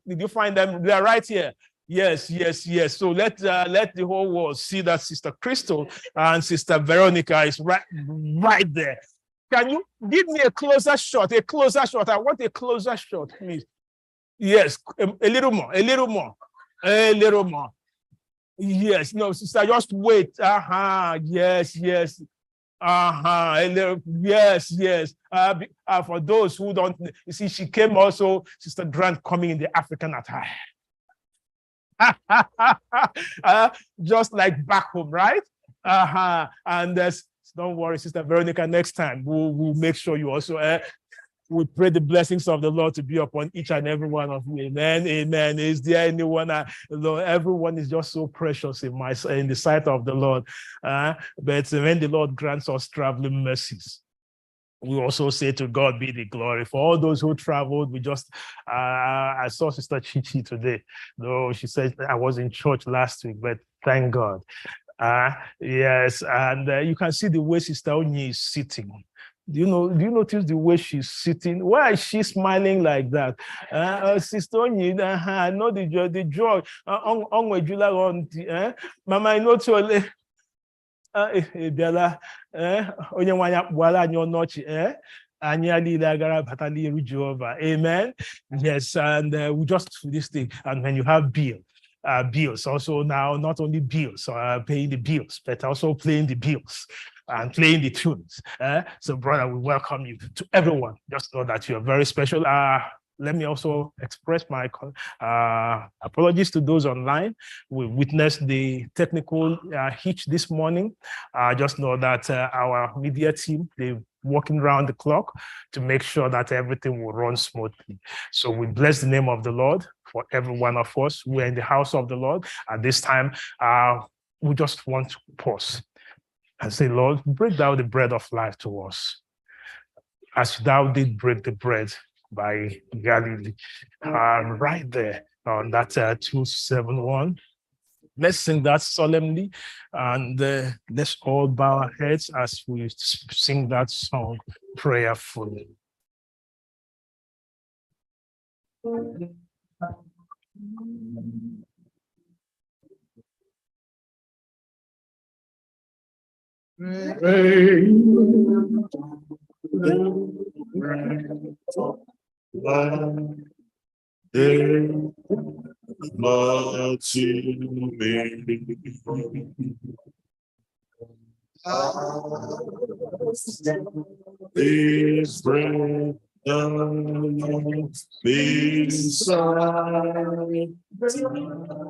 did you find them? They're right here. Yes. So let the whole world see that Sister Crystal and Sister Veronica is right there. Can you give me a closer shot? I want a closer shot, please. Yes, a little more. Yes, no, sister, just wait. Yes. Yes, yes. For those who don't, you see, she came also, Sister Grant coming in the African attire. Just like back home, right? And don't worry, Sister Veronica, next time we'll make sure you also we pray the blessings of the Lord to be upon each and every one of you. Amen. Amen. Is there anyone? Lord, everyone is just so precious in the sight of the Lord. But when the Lord grants us traveling mercies, we also say to God be the glory. For all those who traveled, we just, I saw Sister Chichi today. No, she said, I was in church last week, but thank God. Yes, and you can see the way Sister Onyi is sitting. Do you notice the way she's sitting? Why is she smiling like that? Sister Onyi, I know the joy. Mama, I know to Bella, onye nwanyị akpụala anyị ọnọchị, anyị niile agara abata n'iru Jehovah. Amen. Yes, and we just do this thing. And when you have bills also now, not only bills, paying the bills, but also playing the bills and playing the tunes. So, brother, we welcome you to everyone. Just know that you are very special. Let me also express my apologies to those online. We witnessed the technical hitch this morning. Just know that our media team, they're working around the clock to make sure that everything will run smoothly. So we bless the name of the Lord for every one of us. We're in the house of the Lord. At this time, we just want to pause and say, Lord, break thou the bread of life to us, as thou did break the bread by Galilee. Right there on that 271. Let's sing that solemnly, and let's all bow our heads as we sing that song prayerfully. This bread beside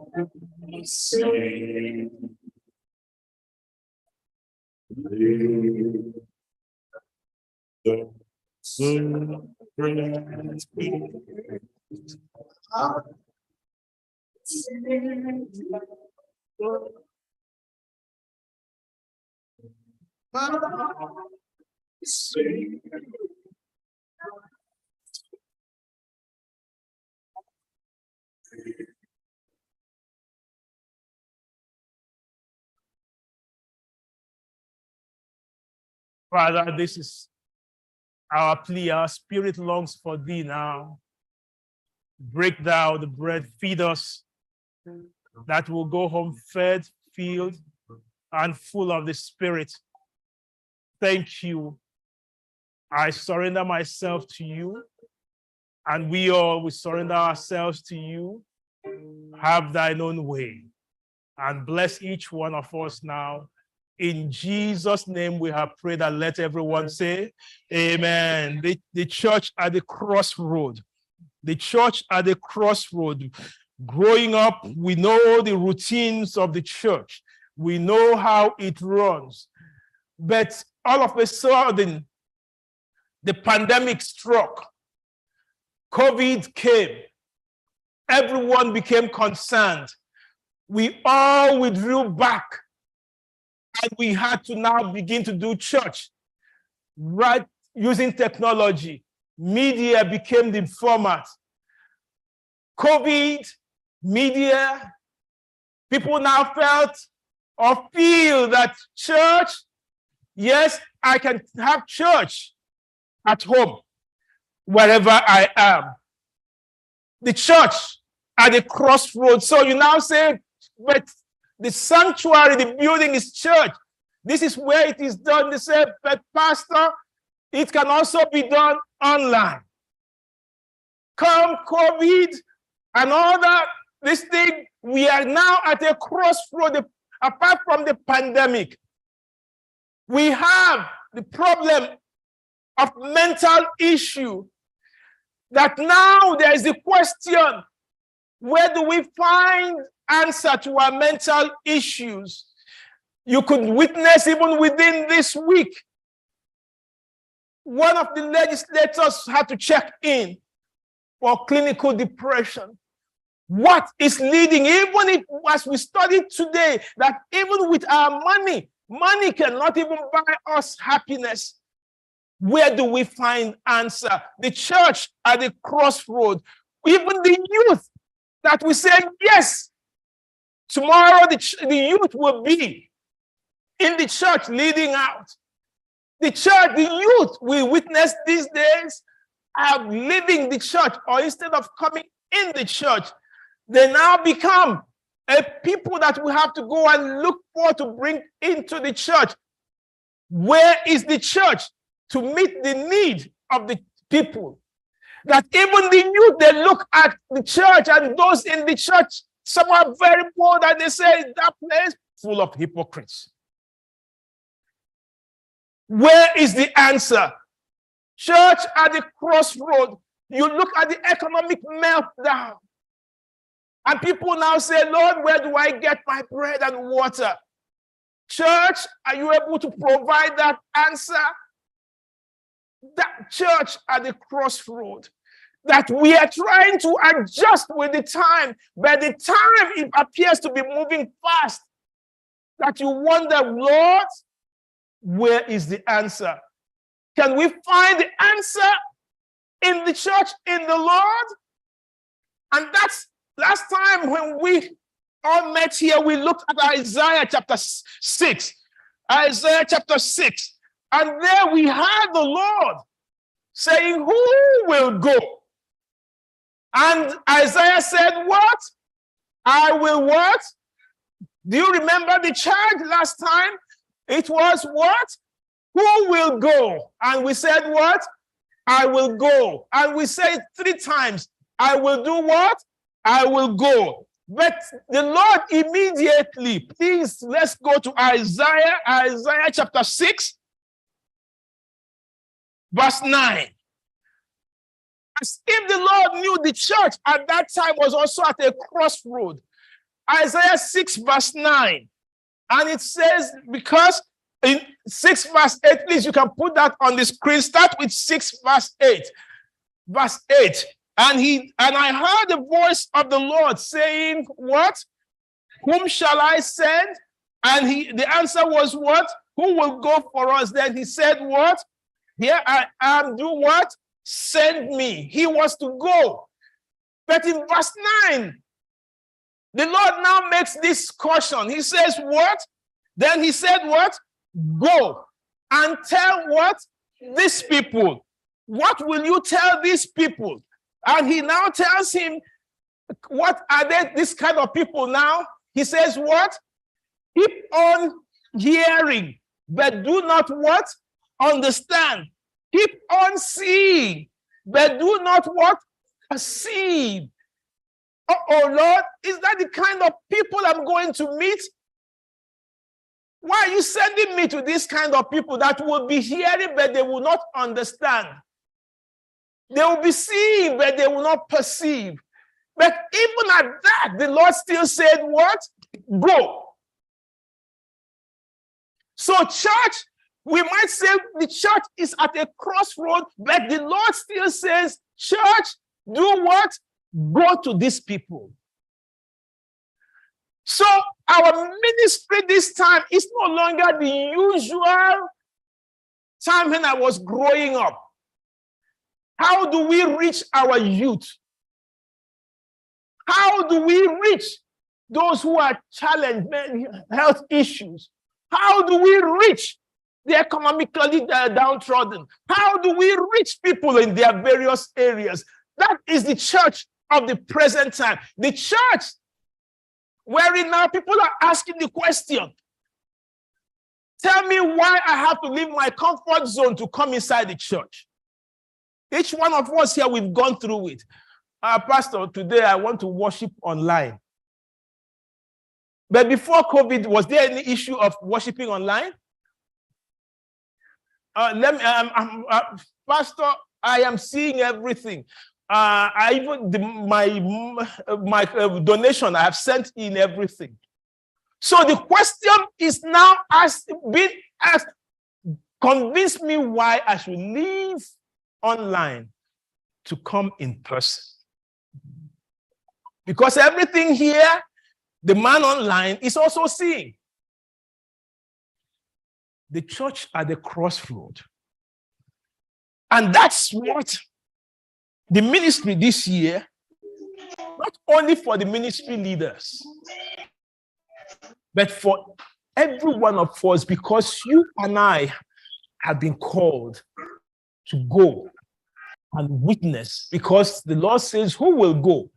Father, this is our plea. Our spirit longs for thee now. Break thou the bread, feed us, that will go home fed, filled, and full of the Spirit. Thank you. I surrender myself to you, and we all will surrender ourselves to you. Have thine own way, and bless each one of us now. In Jesus' name we have prayed, and let everyone say, amen. The church at the crossroad. The church at the crossroad. Growing up, we know the routines of the church. We know how it runs. But all of a sudden, the pandemic struck. COVID came. Everyone became concerned. We all withdrew back. And we had to now begin to do church, right? Using technology. Media became the format. COVID, media, people now felt or feel that church, yes, I can have church at home, wherever I am. The church at the crossroads. So you now say, but the sanctuary, the building is church. This is where it is done. They say, but pastor, it can also be done online. Come COVID and all that, this thing, we are now at a crossroad. Apart from the pandemic, We have the problem of mental issue, that now there is the question, where do we find answer to our mental issues? You could witness even within this week, one of the legislators had to check in for clinical depression. What is leading, even if, as we studied today, that even with our money cannot even buy us happiness. Where do we find answer? The church at the crossroad, even the youth that we say, yes, tomorrow the youth will be in the church leading out. The church, the youth we witness these days are leaving the church, or instead of coming in the church, they now become a people that we have to go and look for to bring into the church. Where is the church to meet the need of the people? That even the youth, they look at the church and those in the church, some are very poor, that they say, that place full of hypocrites. Where is the answer? Church at the crossroad, you look at the economic meltdown, and people now say, Lord, where do I get my bread and water? Church, are you able to provide that answer? That church at the crossroad, that we are trying to adjust with the time, but the time it appears to be moving fast, that you wonder, Lord, where is the answer? Can we find the answer in the church, in the Lord? And that's last time when we all met here, we looked at Isaiah chapter 6. Isaiah chapter 6. And there we had the Lord saying, who will go? And Isaiah said, what? I will what? Do you remember the charge last time? It was what? Who will go? And we said what? I will go. And we said 3 times, I will do what? I will go. But the Lord immediately, please, let's go to Isaiah chapter 6, verse 9. As if the Lord knew the church at that time was also at a crossroad. Isaiah 6, verse 9. And it says, because in 6 verse 8, please, you can put that on the screen. Start with 6 verse 8. Verse 8. And I heard the voice of the Lord saying, what? Whom shall I send? And the answer was what? Who will go for us? Then he said, what? Here I am, do what? Send me. He was to go. But in verse 9, the Lord now makes this caution. He says, what? Then he said, what? Go and tell what? These people. What will you tell these people? And he now tells him, what are they, this kind of people now? He says, what? Keep on hearing, but do not what? Understand. Keep on seeing, but do not what? Perceive. Oh Lord, is that the kind of people I'm going to meet? Why are you sending me to this kind of people that will be hearing, but they will not understand? They will be seeing, but they will not perceive. But even at that, the Lord still said, what? Go. So church, we might say the church is at a crossroad, but the Lord still says, church, do what? Go to these people. So our ministry this time is no longer the usual time when I was growing up. How do we reach our youth? How do we reach those who are challenged, health issues? How do we reach the economically downtrodden? How do we reach people in their various areas? That is the church of the present time. The church wherein now people are asking the question, tell me why I have to leave my comfort zone to come inside the church. Each one of us here, we've gone through it. Pastor, today I want to worship online. But before COVID, was there any issue of worshiping online? Pastor, I am seeing everything. I even my donation, I have sent in everything. So the question is now being asked, convince me why I should leave online to come in person. Because everything here, the man online is also seeing. The church at the crossroad. And that's what the ministry this year, not only for the ministry leaders, but for every one of us, because you and I have been called to go and witness, because the Lord says, who will go?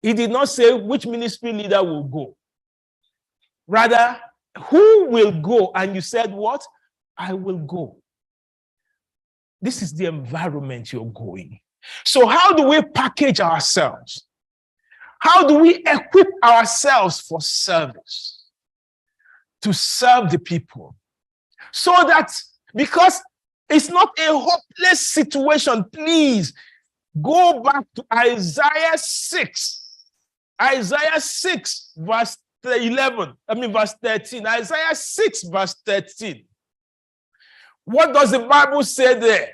He did not say which ministry leader will go. Rather, who will go? And you said what? I will go. This is the environment you're going. So how do we package ourselves? How do we equip ourselves for service? To serve the people. So that, because it's not a hopeless situation, please go back to Isaiah 6. Isaiah 6, verse 13. Isaiah 6, verse 13. What does the Bible say there?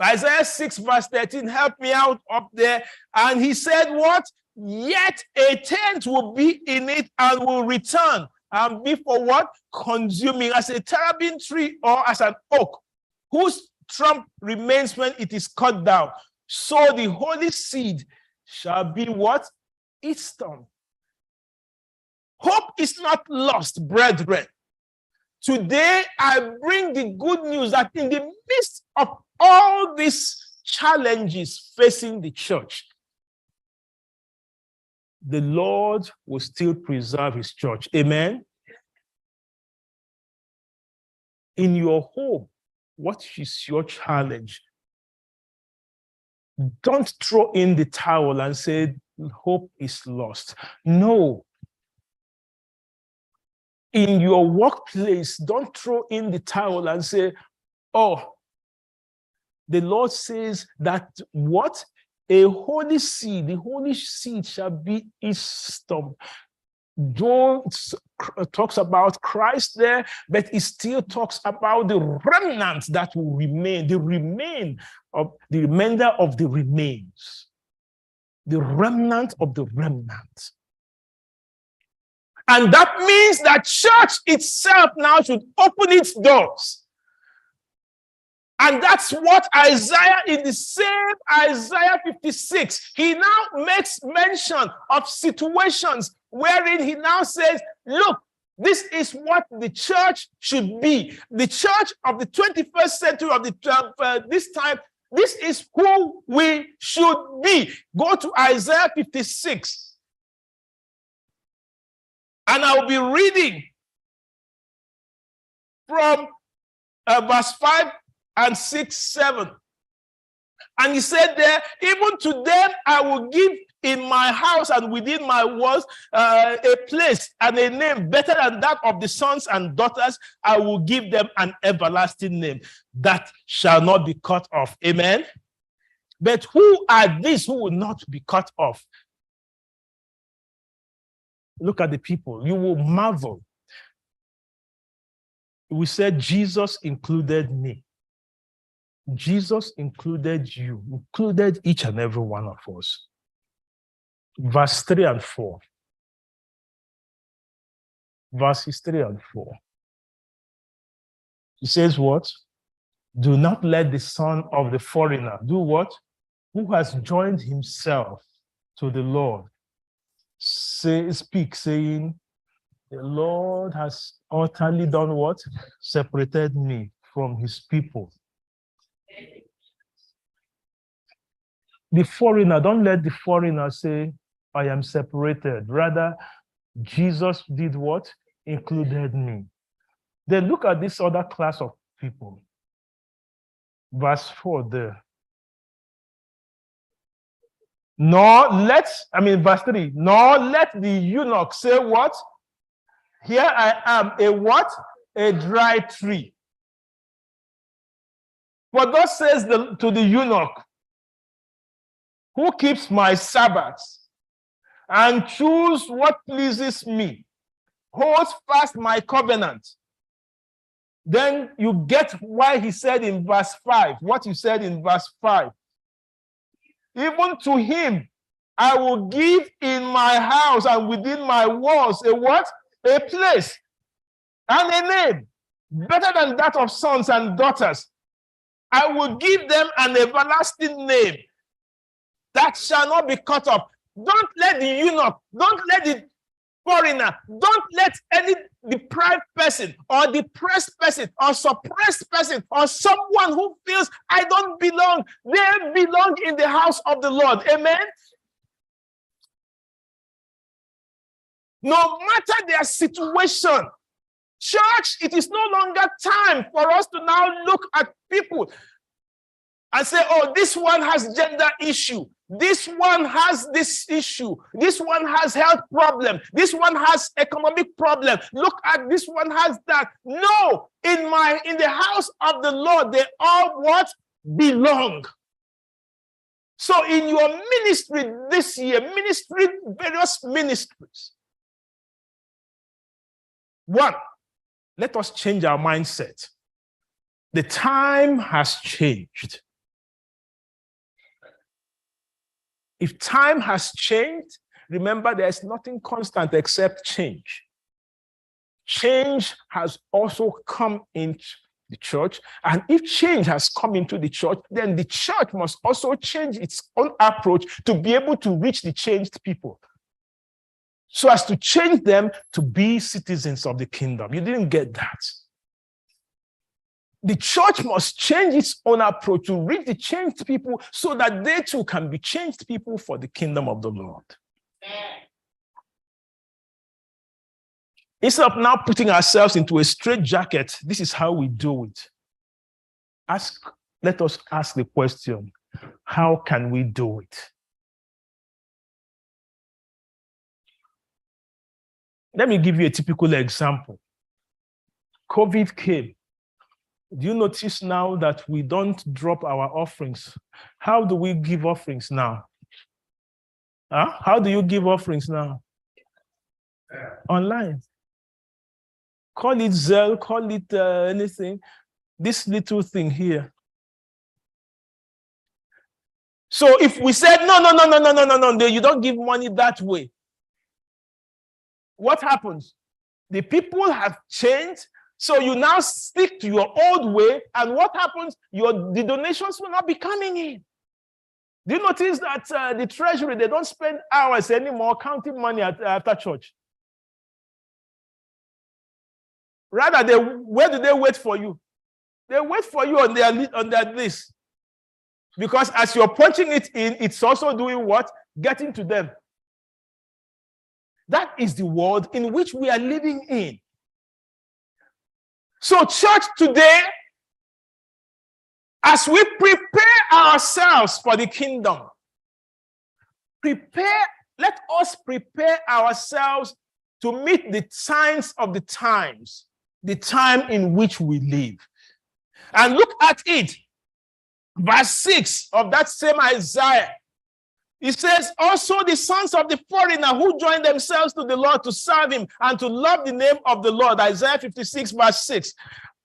Isaiah 6, verse 13, help me out up there. And he said what? Yet a tent will be in it and will return and be for what? Consuming, as a terebinth tree or as an oak, whose trunk remains when it is cut down. So the holy seed shall be what? Its stump. Hope is not lost, brethren. Today, I bring the good news that in the midst of all these challenges facing the church, the Lord will still preserve his church. Amen. In your home, what is your challenge? Don't throw in the towel and say, hope is lost. No. In your workplace, don't throw in the towel and say, oh, the Lord says that what? A holy seed, the holy seed shall be his stump. John talks about Christ there, but he still talks about the remnant that will remain, the remainder of the remains, the remnant of the remnant. And that means that church itself now should open its doors. And that's what Isaiah, in the same Isaiah 56, he now makes mention of situations wherein he now says, look, this is what the church should be. The church of the 21st century, of this time, this is who we should be. Go to Isaiah 56. And I'll be reading from verse 5 and 6, 7. And he said there, even to them I will give in my house and within my walls a place and a name better than that of the sons and daughters. I will give them an everlasting name that shall not be cut off. Amen. But who are these who will not be cut off? Look at the people. You will marvel. We said Jesus included me. Jesus included you, included each and every one of us. Verse 3 and 4. Verses 3 and 4. He says what? Do not let the son of the foreigner do what? Who has joined himself to the Lord speak, saying, the Lord has utterly done what? Separated me from his people. The foreigner, don't let the foreigner say, I am separated. Rather, Jesus did what? Included me. Then look at this other class of people. Verse 4 there. Verse 3, nor let the eunuch say what? Here I am, a what? A dry tree. For thus says to the eunuch, who keeps my Sabbaths and choose what pleases me, holds fast my covenant. Then you get why he said in verse 5, what you said in verse 5. Even to him I will give in my house and within my walls a what? A place and a name better than that of sons and daughters. I will give them an everlasting name that shall not be cut off. Don't let the eunuch, don't let the foreigner, don't let any deprived person or depressed person or suppressed person or someone who feels I don't belong, they belong in the house of the Lord. Amen. No matter their situation, church, it is no longer time for us to now look at people and say, oh, this one has gender issue. This one has this issue. This one has health problem. This one has economic problem. Look at this one has that. No, in the house of the Lord, they all what? Belong. So in your ministry this year, various ministries. One, let us change our mindset. The time has changed. If time has changed, remember there's nothing constant except change. Change has also come into the church, and if change has come into the church, then the church must also change its own approach to be able to reach the changed people, so as to change them to be citizens of the kingdom. You didn't get that. The church must change its own approach to reach the changed people so that they too can be changed people for the kingdom of the Lord. Instead of now putting ourselves into a straitjacket, this is how we do it. Let us ask the question, how can we do it? Let me give you a typical example. COVID came. Do you notice now that we don't drop our offerings? How do we give offerings now? How do you give offerings now? Online. Call it Zelle, call it anything. This little thing here. So if we said, no, you don't give money that way. What happens? The people have changed. So you now stick to your old way, and what happens? The donations will not be coming in. Do you notice that the treasury, they don't spend hours anymore counting money after church? Rather, where do they wait for you? They wait for you on their list. Because as you're punching it in, it's also doing what? Getting to them. That is the world in which we are living in. So church today, as we prepare ourselves for the kingdom, let us prepare ourselves to meet the signs of the times, the time in which we live. And look at it, verse 6 of that same Isaiah. It says, also the sons of the foreigner who join themselves to the Lord to serve him and to love the name of the Lord. Isaiah 56 verse 6.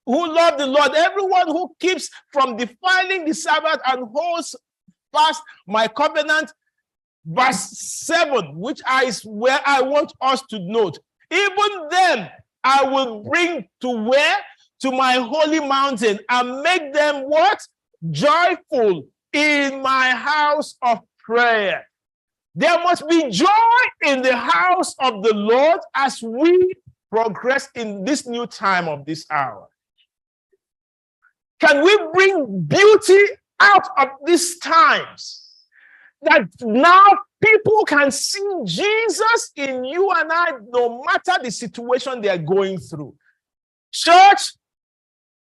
Who love the Lord, everyone who keeps from defiling the Sabbath and holds fast my covenant. Verse 7, which is where I want us to note. Even them I will bring to where? To my holy mountain and make them what? Joyful in my house of prayer. There must be joy in the house of the Lord as we progress in this new time of this hour. Can we bring beauty out of these times? That now people can see Jesus in you and I, no matter the situation they are going through. Church,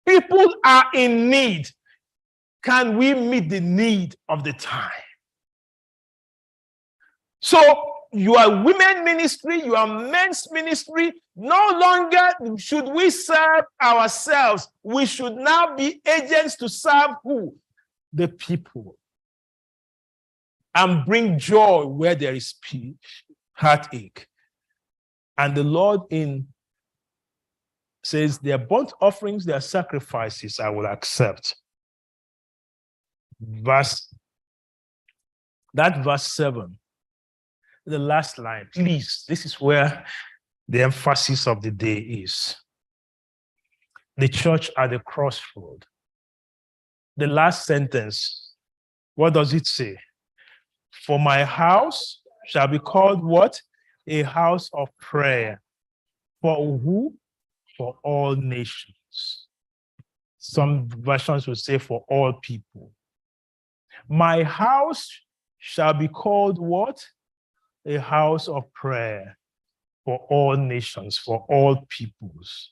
people are in need. Can we meet the need of the time? So your women ministry, your men's ministry. No longer should we serve ourselves. We should now be agents to serve who? The people. And bring joy where there is heartache. And the Lord says, their burnt offerings, their sacrifices, I will accept. Verse 7, the last line, please, this is where the emphasis of the day is. The church at the crossroad. The last sentence, what does it say? For my house shall be called what? A house of prayer. For who? For all nations. Some versions will say for all people. My house shall be called what? A house of prayer for all nations, for all peoples.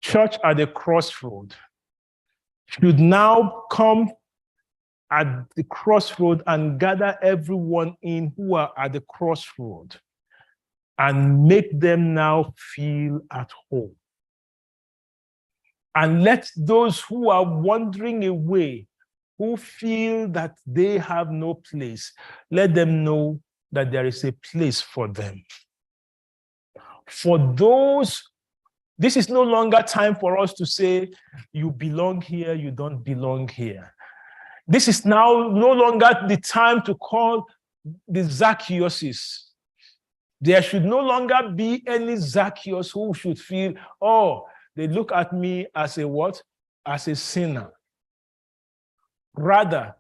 Church at the crossroad should now come at the crossroad and gather everyone in who are at the crossroad and make them now feel at home. And let those who are wandering away, who feel that they have no place, let them know that there is a place for them. For those, this is no longer time for us to say, you belong here, you don't belong here. This is now no longer the time to call the Zacchaeuses. There should no longer be any Zacchaeus who should feel, oh, they look at me as a what? As a sinner. Rather,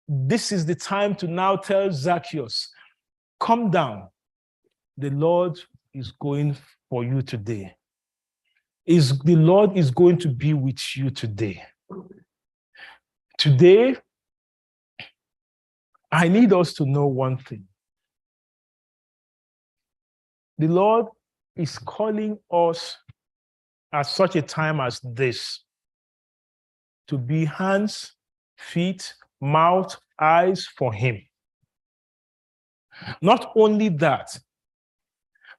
this is the time to now tell Zacchaeus, come down. The Lord is going for you today. The Lord is going to be with you today. Today, I need us to know one thing. The Lord is calling us at such a time as this to be hands, feet, mouth, eyes for Him. Not only that,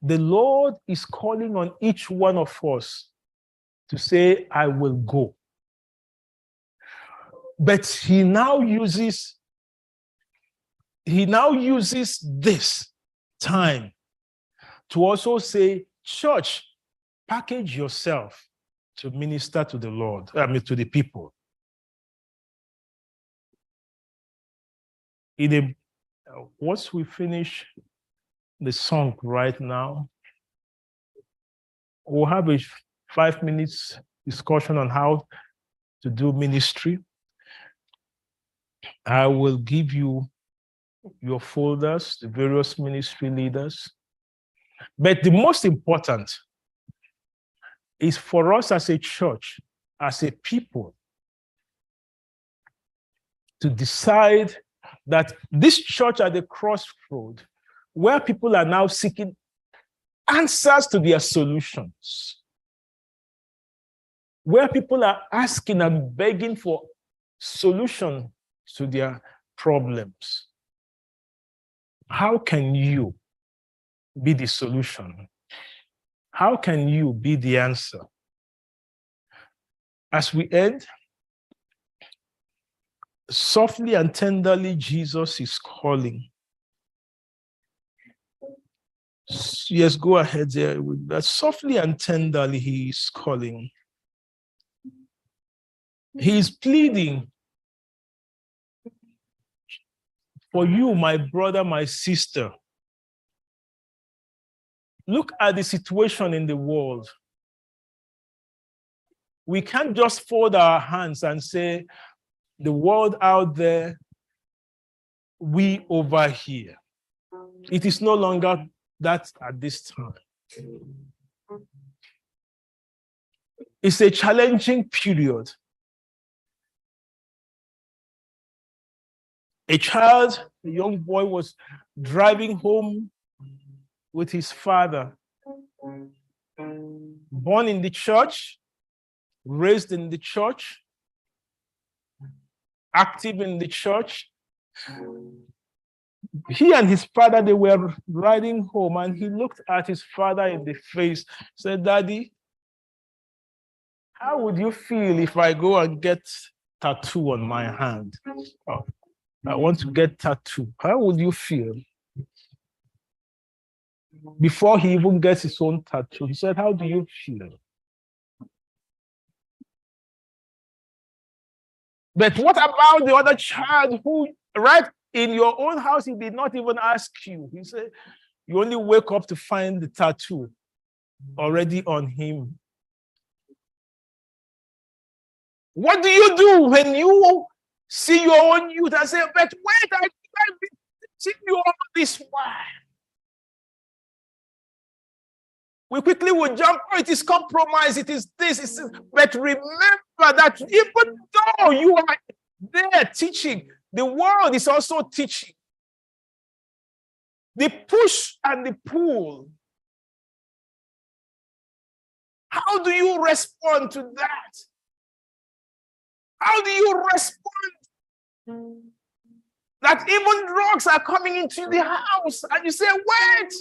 the Lord is calling on each one of us to say, I will go. But He now uses this time to also say, church, package yourself to minister to the Lord, to the people. Once we finish the song right now, we'll have a 5 minutes discussion on how to do ministry. I will give you your folders, the various ministry leaders. But the most important is for us as a church, as a people, to decide that this church at the crossroad, where people are now seeking answers to their solutions, where people are asking and begging for solutions to their problems, how can you be the solution? How can you be the answer? As we end, softly and tenderly, Jesus is calling. Yes, go ahead there with that. Softly and tenderly, He is calling. He is pleading for you, my brother, my sister. Look at the situation in the world. We can't just fold our hands and say, the world out there, we over here. It is no longer that at this time. It's a challenging period. A young boy was driving home with his father, born in the church, raised in the church, active in the church. He and his father, they were riding home, and he looked at his father in the face, said, "Daddy, how would you feel if I go and get tattoo on my hand? Oh, I want to get tattoo. How would you feel?" Before he even gets his own tattoo, he said, "How do you feel?" But what about the other child who, right in your own house, he did not even ask you? He said, you only wake up to find the tattoo already on him. What do you do when you see your own youth and say, "But wait, I've been teaching you all this while"? We quickly will jump, "Oh, it is compromise, it is this, it's this." But remember that even though you are there teaching, the world is also teaching. The push and the pull. How do you respond to that? How do you respond that even drugs are coming into the house and you say, "Wait"?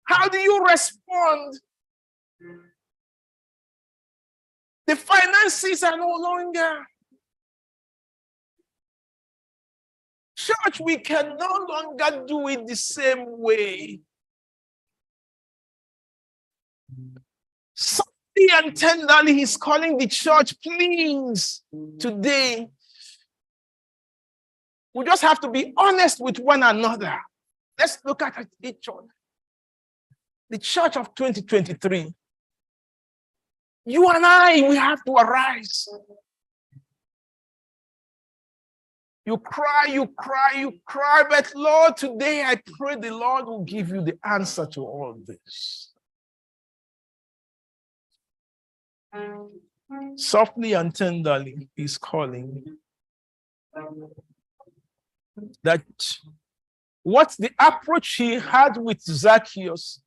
How do you respond? The finances are no longer. Church, we can no longer do it the same way. Softly and tenderly, he's calling the church, please, today. We just have to be honest with one another. Let's look at the church. The church of 2023. You and I, we have to arise. You cry, you cry, you cry, but Lord, today I pray the Lord will give you the answer to all this. Softly and tenderly, he's calling. That what's the approach he had with Zacchaeus?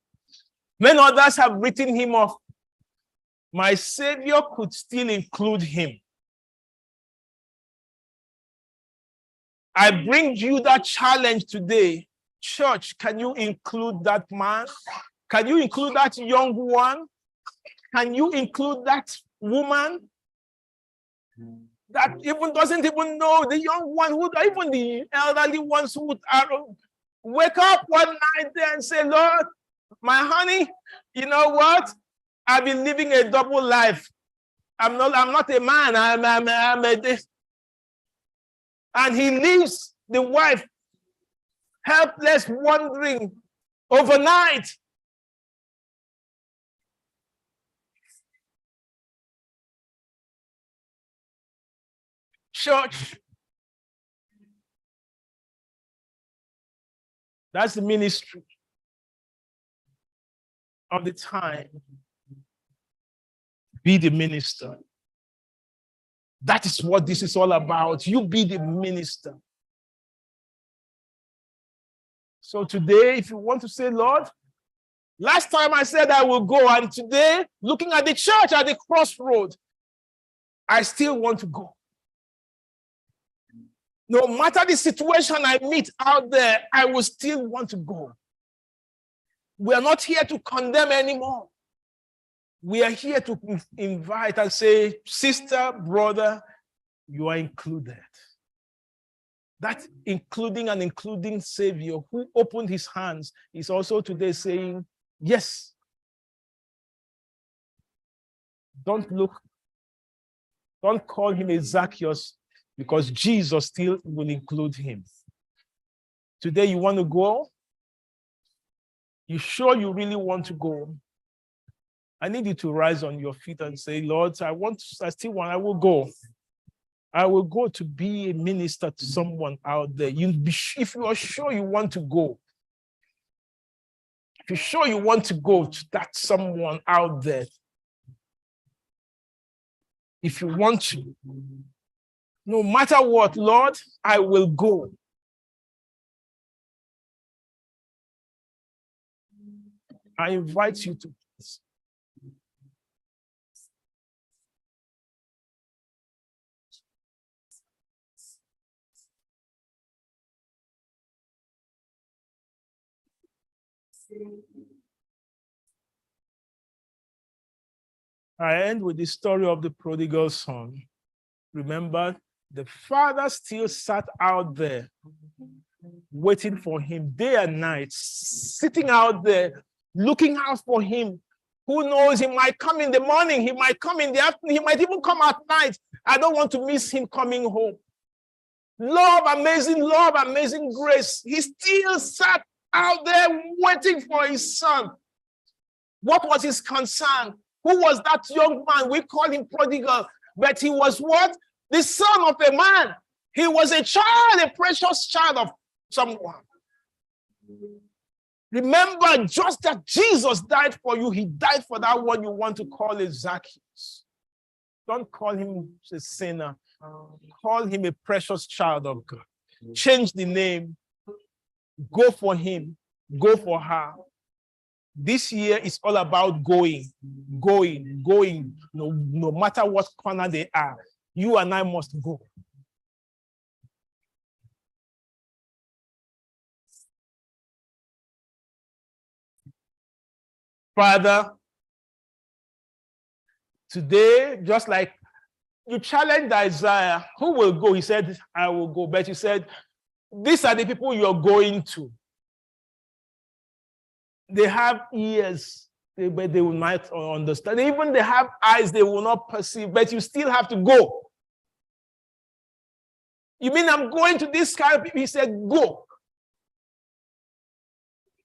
Many others have written him off. My Savior could still include him. I bring you that challenge today. Church, can you include that man? Can you include that young one? Can you include that woman that even doesn't even know, the young one, who even the elderly ones who are wake up one night there and say, "Lord, my honey, you know what? I've been living a double life. I'm not a man, I'm a this." And he leaves the wife helpless, wandering overnight. Church, that's the ministry of the time. Be the minister. That is what this is all about. You be the minister. So today, if you want to say, "Lord, last time I said I will go, and today, looking at the church at the crossroad, I still want to go. No matter the situation I meet out there, I will still want to go." We are not here to condemn anymore. We are here to invite and say, "Sister, brother, you are included." That including Savior who opened his hands is also today saying, yes. Don't call him a Zacchaeus, because Jesus still will include him. Today you want to go? You sure you really want to go? I need you to rise on your feet and say, "Lord, I will go. I will go to be a minister to someone out there." If you are sure you want to go, if you're sure you want to go to that someone out there, if you want to, no matter what, "Lord, I will go." I invite you to I end with the story of the prodigal son. Remember, the father still sat out there waiting for him day and night, sitting out there, looking out for him. Who knows, he might come in the morning, he might come in the afternoon, he might even come at night. I don't want to miss him coming home. Love, amazing grace. He still sat out there waiting for his son. What was his concern? Who was that young man? We call him prodigal, but he was what? The son of a man. He was a child, a precious child of someone. Remember, just that Jesus died for you, he died for that one you want to call a Zacchaeus. Don't call him a sinner. Call him a precious child of God. Change the name. Go for him. Go for her. This year is all about going. No matter what corner they are. You and I must go. Father, today, just like you challenged Isaiah, who will go? He said, I will go. But you said, these are the people you're going to. They have ears, but they will not understand. Even they have eyes, they will not perceive, but you still have to go. You mean I'm going to this kind of people? He said, go.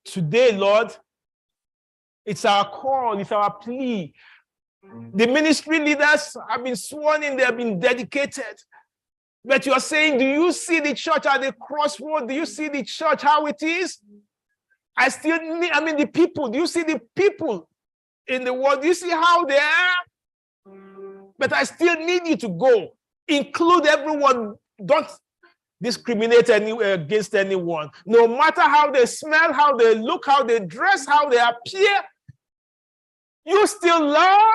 Today, Lord, it's our call, it's our plea. The ministry leaders have been sworn in, they have been dedicated. But you are saying, do you see the church at the crossroad? Do you see the church how it is? I still need, the people. Do you see the people in the world? Do you see how they are? But I still need you to go. Include everyone. Don't discriminate against anyone. No matter how they smell, how they look, how they dress, how they appear, you still love,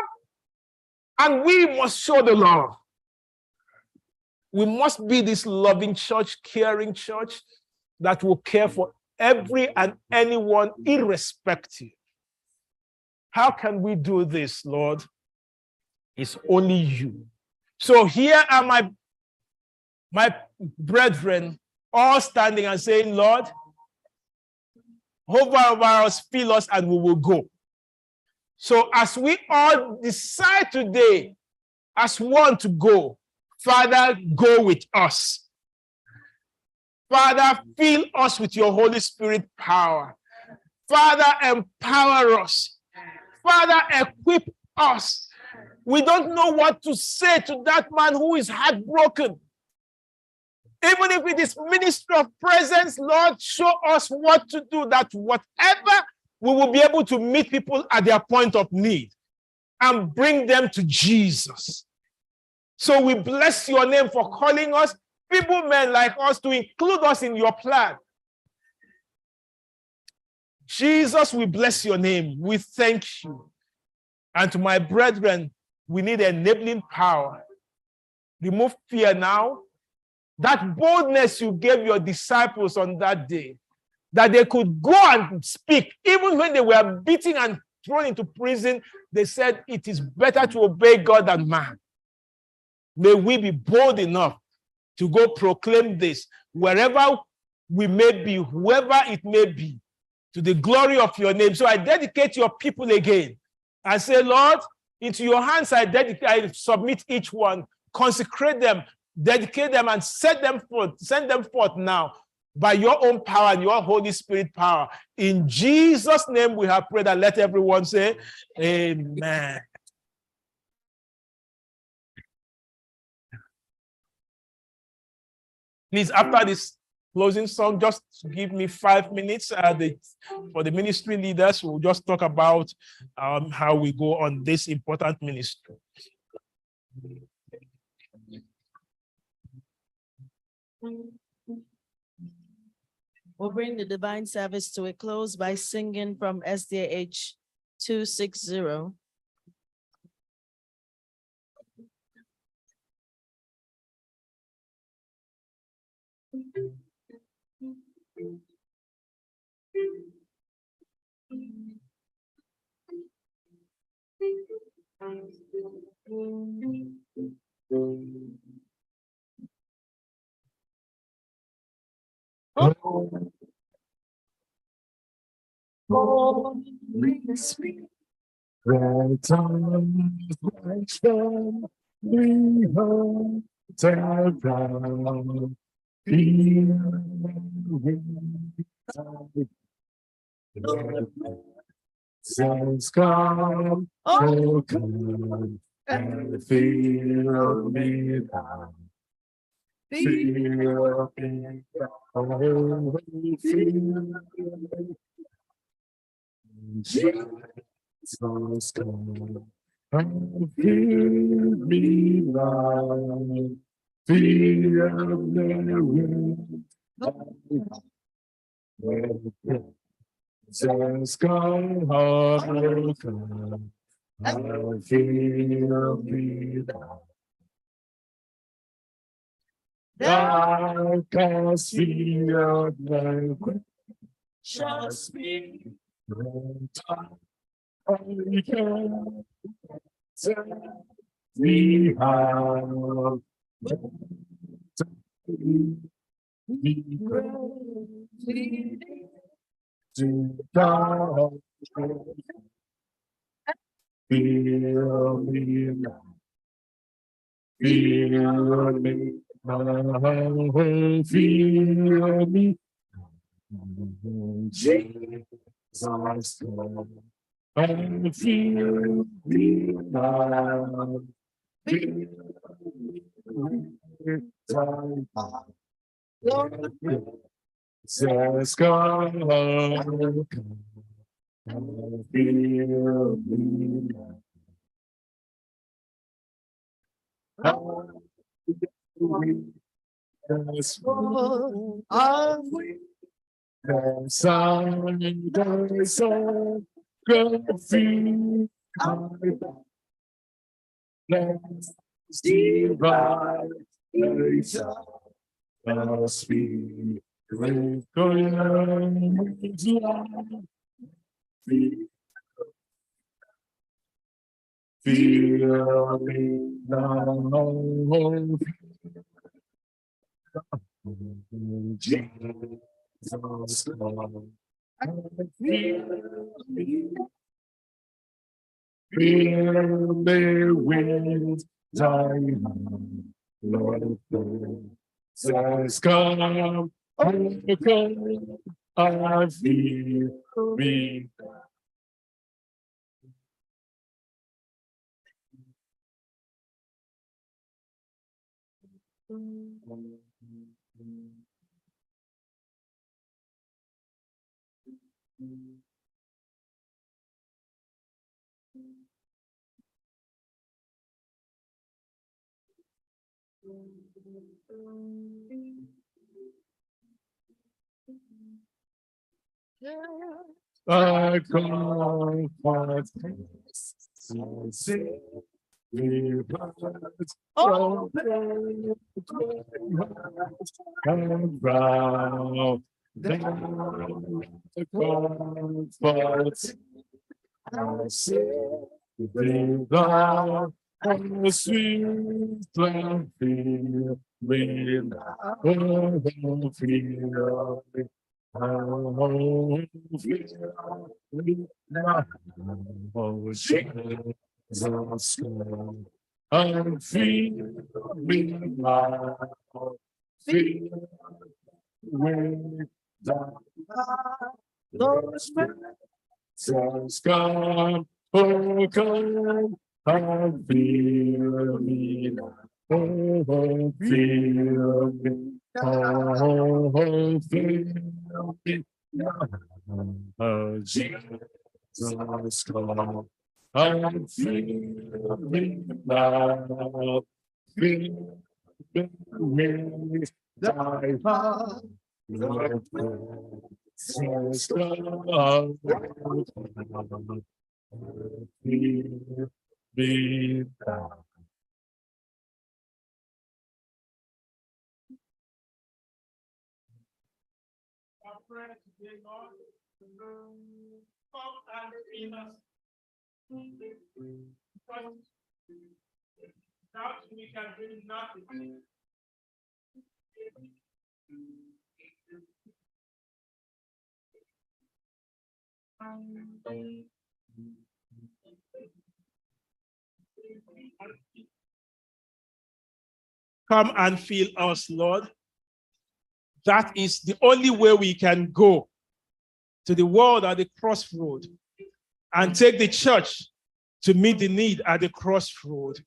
and we must show the love. We must be this loving church, caring church that will care for every and anyone, irrespective. How can we do this, Lord? It's only you. So here are my brethren, all standing and saying, Lord, hover over us, fill us, and we will go. So as we all decide today, as one to go, Father, go with us. Father, fill us with your Holy Spirit power. Father, empower us. Father, equip us. We don't know what to say to that man who is heartbroken. Even if it is ministry of presence, Lord, show us what to do, that whatever, we will be able to meet people at their point of need and bring them to Jesus. So we bless your name for calling us, people, men like us, to include us in your plan. Jesus, we bless your name. We thank you. And to my brethren, we need enabling power. Remove fear now. That boldness you gave your disciples on that day, that they could go and speak, even when they were beaten and thrown into prison, they said it is better to obey God than man. May we be bold enough to go proclaim this wherever we may be, whoever it may be, to the glory of your name. So I dedicate your people again. I say, Lord, into your hands I submit each one, consecrate them, dedicate them, and send them forth now by your own power and your Holy Spirit power. In Jesus' name we have prayed, and let everyone say, amen. Please, after this closing song, just give me 5 minutes for the ministry leaders. We'll just talk about how we go on this important ministry. We'll bring the divine service to a close by singing from SDA 260. Holy Spirit, right on my stand, we hold down, feel since come, oh come, and feel me down. Feel me down, Jesus come, and feel me down. Feel me just come, oh come, I feel me down. Thou canst feel the just me. I can tell me how be ready to God. Feel me now. Feel me now. Feel me. Jesus, and feel me now. Feel me time. Lord, Jesus, come. Feel me now. Yes, are we? The sun, the sun, good feet, let's divide the speed with feel me now. Jesus, come. Feel the wind die, Lord, says come, oh come, I feel me. I come for sing, we oh, come round, down the comfort, I say, bring down on the sweet land, feel me now, oh, feel me. Oh, Jesus, I feel me now, feel me down. Those Jesus, come, oh, come, I feel me now, oh, feel me. Oh, feel me now, oh, Jesus, come, I feel me now, feel me, thy heart, Lord, Jesus, come, feel me now. Come and fill us. Now we can bring nothing. Come and fill us, Lord. That is the only way we can go to the world at the crossroad and take the church to meet the need at the crossroad.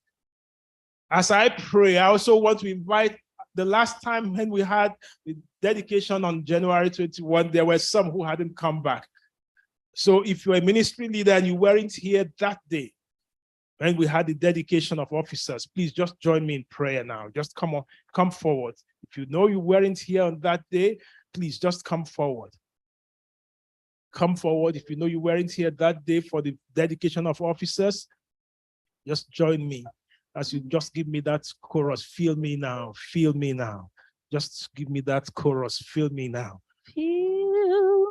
As I pray, I also want to invite, the last time when we had the dedication on January 21, there were some who hadn't come back. So if you're a ministry leader and you weren't here that day, when we had the dedication of officers, please just join me in prayer now. Just come on, come forward. If you know you weren't here on that day, please just come forward. Come forward. If you know you weren't here that day for the dedication of officers, just join me. As you just give me that chorus, feel me now, feel me now. Just give me that chorus, feel me now. Feel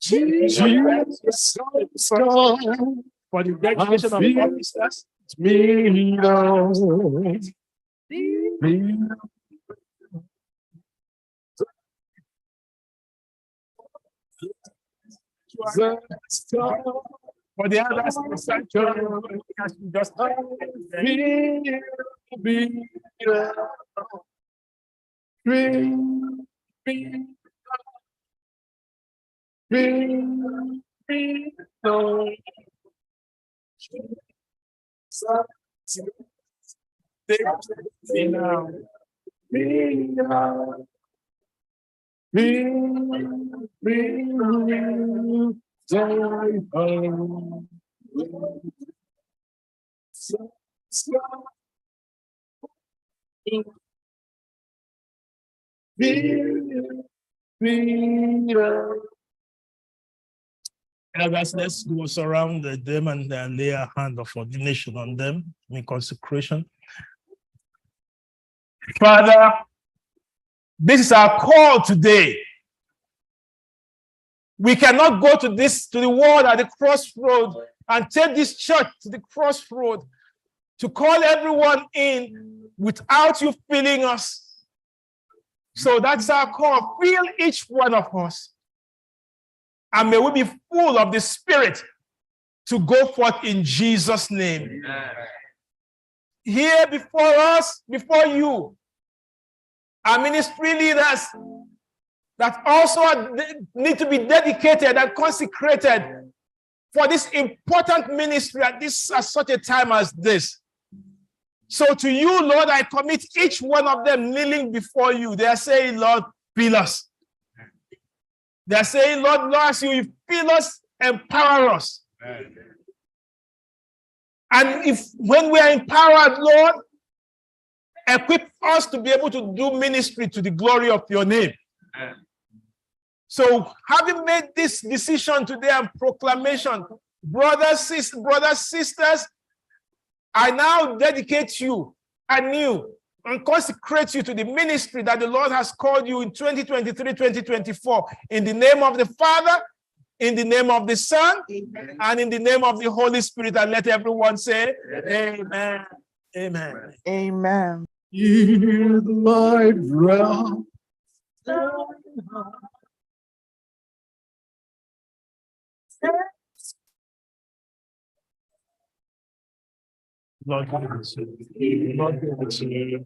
Jesus, For the dedication of officers, me now. for the others in the sanctuary, as we just Elders, let's go surround them and lay a hand of ordination on them in consecration. Father, this is our call today. We cannot go to the world at the crossroad and take this church to the crossroad to call everyone in without you filling us. So that's our call. Fill each one of us. And may we be full of the Spirit to go forth in Jesus' name. Amen. Here before us, before you, are ministry leaders that also need to be dedicated and consecrated for this important ministry at such a time as this. So to you, Lord, I commit each one of them kneeling before you. They are saying, Lord, fill us. They are saying, Lord, as you fill us, empower us. Amen. And when we are empowered, Lord, equip us to be able to do ministry to the glory of your name. Amen. So having made this decision today and proclamation, brothers, sisters, I now dedicate you anew and consecrate you to the ministry that the Lord has called you in 2023, 2024. In the name of the Father, in the name of the Son, amen, and in the name of the Holy Spirit. And let everyone say, amen. Amen. Amen. Hear my breath. Lord, go with you. Lord, go with you.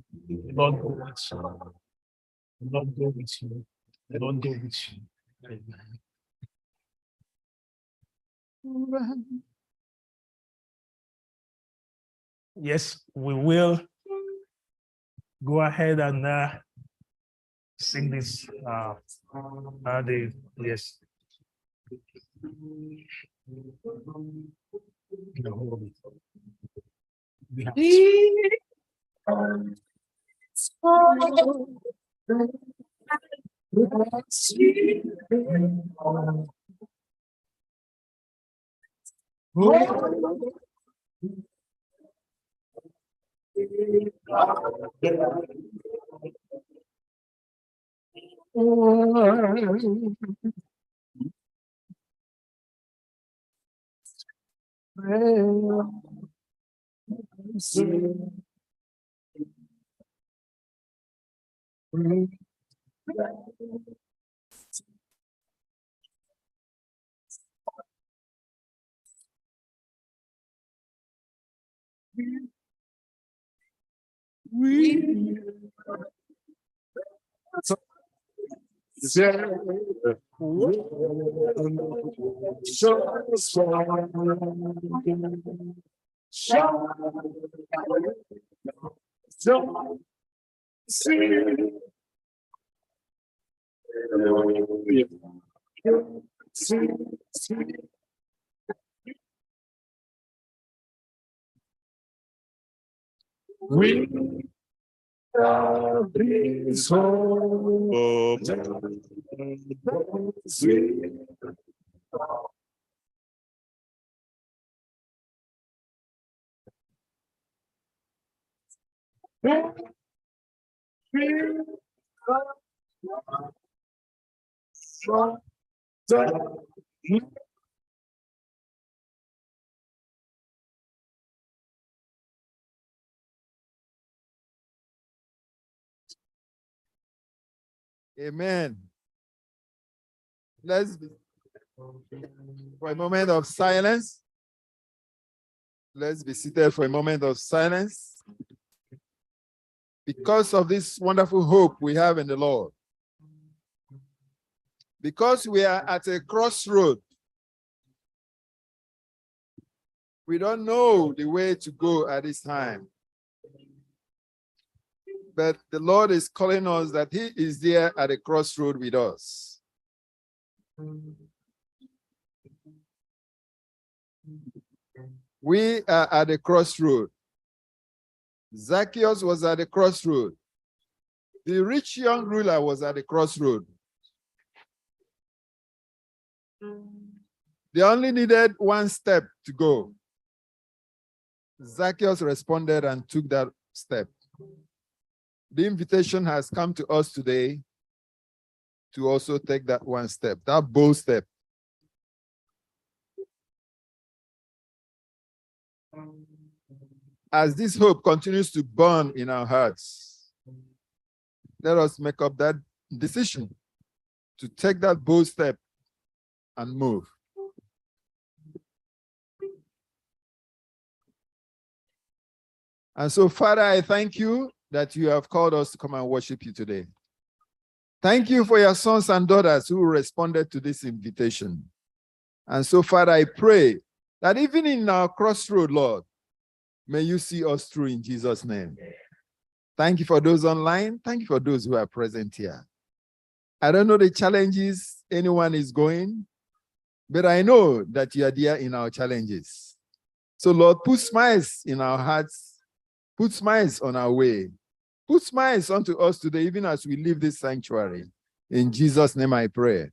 Lord, go with you. Lord, go with you. Lord, go with you. Amen. Yes, we will go ahead and sing this. Yes. Amen. Let's be for a moment of silence. Let's be seated for a moment of silence. Because of this wonderful hope we have in the Lord. Because we are at a crossroad. We don't know the way to go at this time. But the Lord is calling us that He is there at a crossroad with us. We are at a crossroad. Zacchaeus was at a crossroad. The rich young ruler was at a crossroad. They only needed one step to go. Zacchaeus responded and took that step. The invitation has come to us today to also take that one step, that bold step. As this hope continues to burn in our hearts, let us make up that decision to take that bold step and move. And so, Father, I thank you that you have called us to come and worship you today. Thank you for your sons and daughters who responded to this invitation. And so, Father, I pray that even in our crossroad, Lord, may you see us through in Jesus' name. Thank you for those online. Thank you for those who are present here. I don't know the challenges anyone is going, but I know that you are there in our challenges. So, Lord, put smiles in our hearts. Put smiles on our way. Put smiles onto us today, even as we leave this sanctuary. In Jesus' name I pray.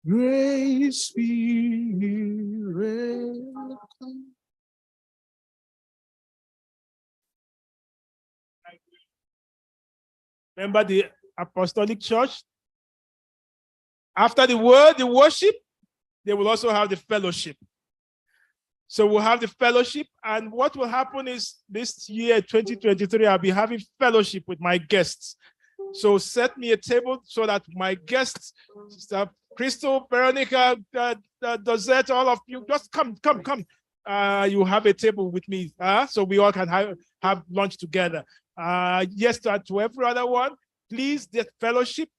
Great Spirit. Remember the Apostolic Church? After the word, the worship, they will also have the fellowship. So we'll have the fellowship, and what will happen is this year, 2023, I'll be having fellowship with my guests. So set me a table so that my guests, Sister Crystal, Veronica, Dozette, all of you, just come. You have a table with me, so we all can have lunch together. Yes, to every other one, please, the fellowship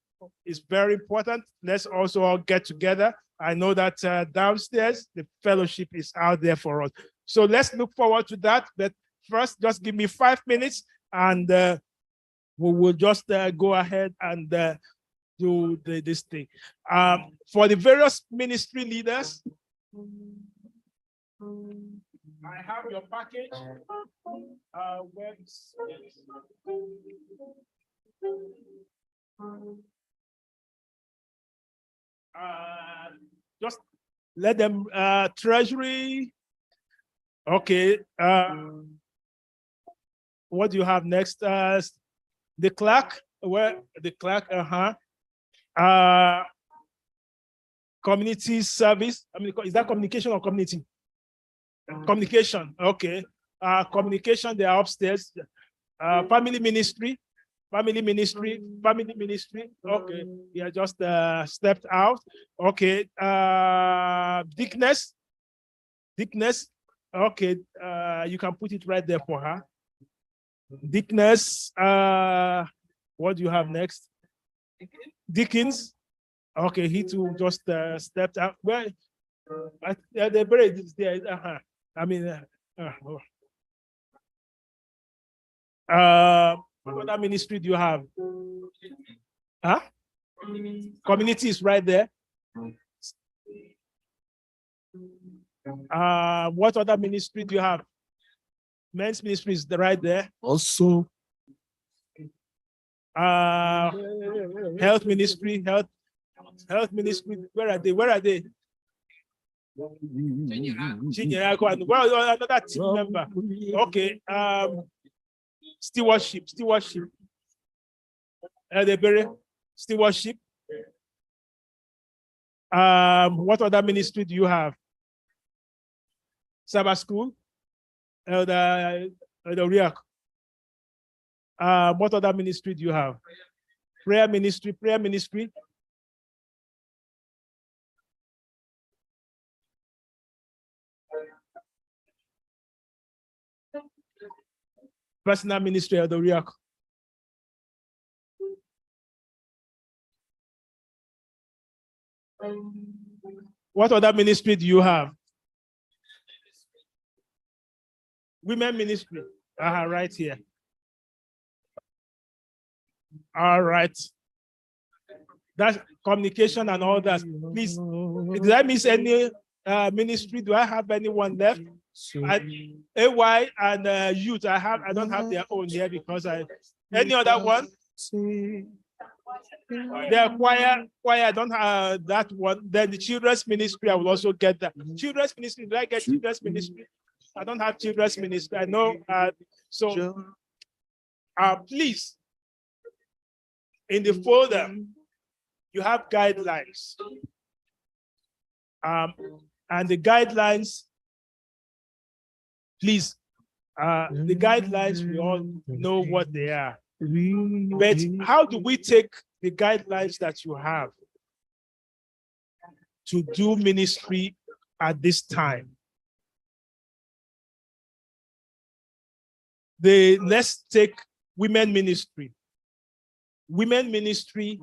is very important. Let's also all get together. I know that downstairs, the fellowship is out there for us. So let's look forward to that. But first, just give me 5 minutes and we will just go ahead and do this thing. For the various ministry leaders, I have your package. Just let them treasury. Okay. What do you have next? The clerk, where the clerk, community service. I mean, is that communication or community? Communication, okay. Communication, they are upstairs. Family ministry. Okay, yeah, just stepped out. Okay, Dickness. Okay, you can put it right there for her. Dickness, what do you have next? Dickens. Okay, he too just stepped out. Well, the bread is there. I mean, what other ministry do you have? Huh? Community is right there. What other ministry do you have? Men's ministry is right there. Also, health ministry, health ministry. Where are they? Where are they? Another team member. Okay. Stewardship. Stewardship. What other ministry do you have? Sabbath school. The Riak. What other ministry do you have? Prayer ministry. Personal ministry of the Riak. What other ministry do you have? Women ministry. Right here. All right. That's communication and all that. Please, did I miss any ministry? Do I have anyone left? AY and youth, I don't have their own here because any other one? The choir, I don't have that one. Then the children's ministry, I will also get that. Children's ministry, did I get children's ministry? I don't have children's ministry. I know. Please, in the folder, you have guidelines. And the guidelines, please, the guidelines, we all know what they are. But how do we take the guidelines that you have to do ministry at this time? Let's take women ministry. Women ministry,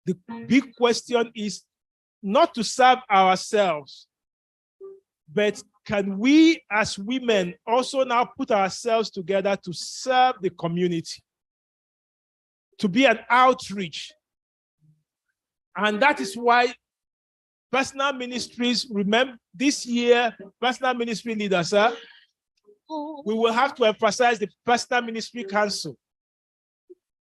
the big question is not to serve ourselves, but can we as women also now put ourselves together to serve the community, to be an outreach? And that is why personal ministries, remember this year, personal ministry leaders, we will have to emphasize the personal ministry council.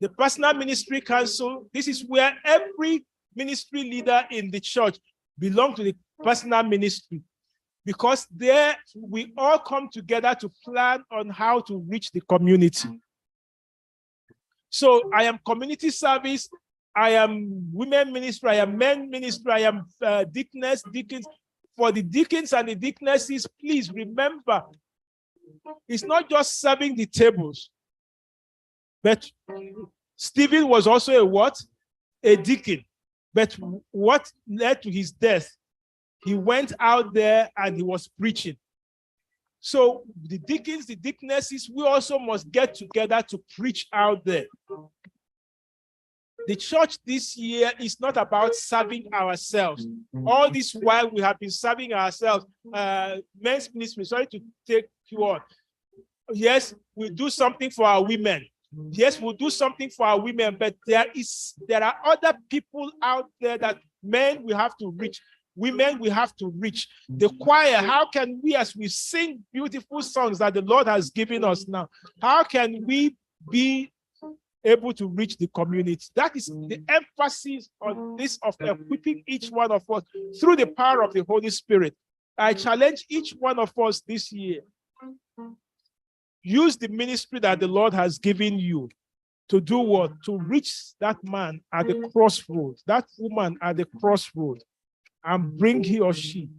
The personal ministry council, this is where every ministry leader in the church belongs to the personal ministry, because there we all come together to plan on how to reach the community. So I am community service, I am women ministry, I am men ministry, I am deacons. For the deacons and the deaconesses, please remember, it's not just serving the tables, but Stephen was also a what? A deacon. But what led to his death? He went out there and he was preaching. So the deacons, the deaconesses, we also must get together to preach out there. The church this year is not about serving ourselves. All this while we have been serving ourselves. Men's ministry, sorry to take you on. Yes, we do something for our women. Yes, we'll do something for our women, but there are other people out there that men we have to reach, women we have to reach. The choir, how can we, as we sing beautiful songs that the Lord has given us now, how can we be able to reach the community? That is the emphasis on this, of equipping each one of us through the power of the Holy Spirit. I challenge each one of us this year use the ministry that the Lord has given you to do what? To reach that man at the crossroads, that woman at the crossroads, and bring he or she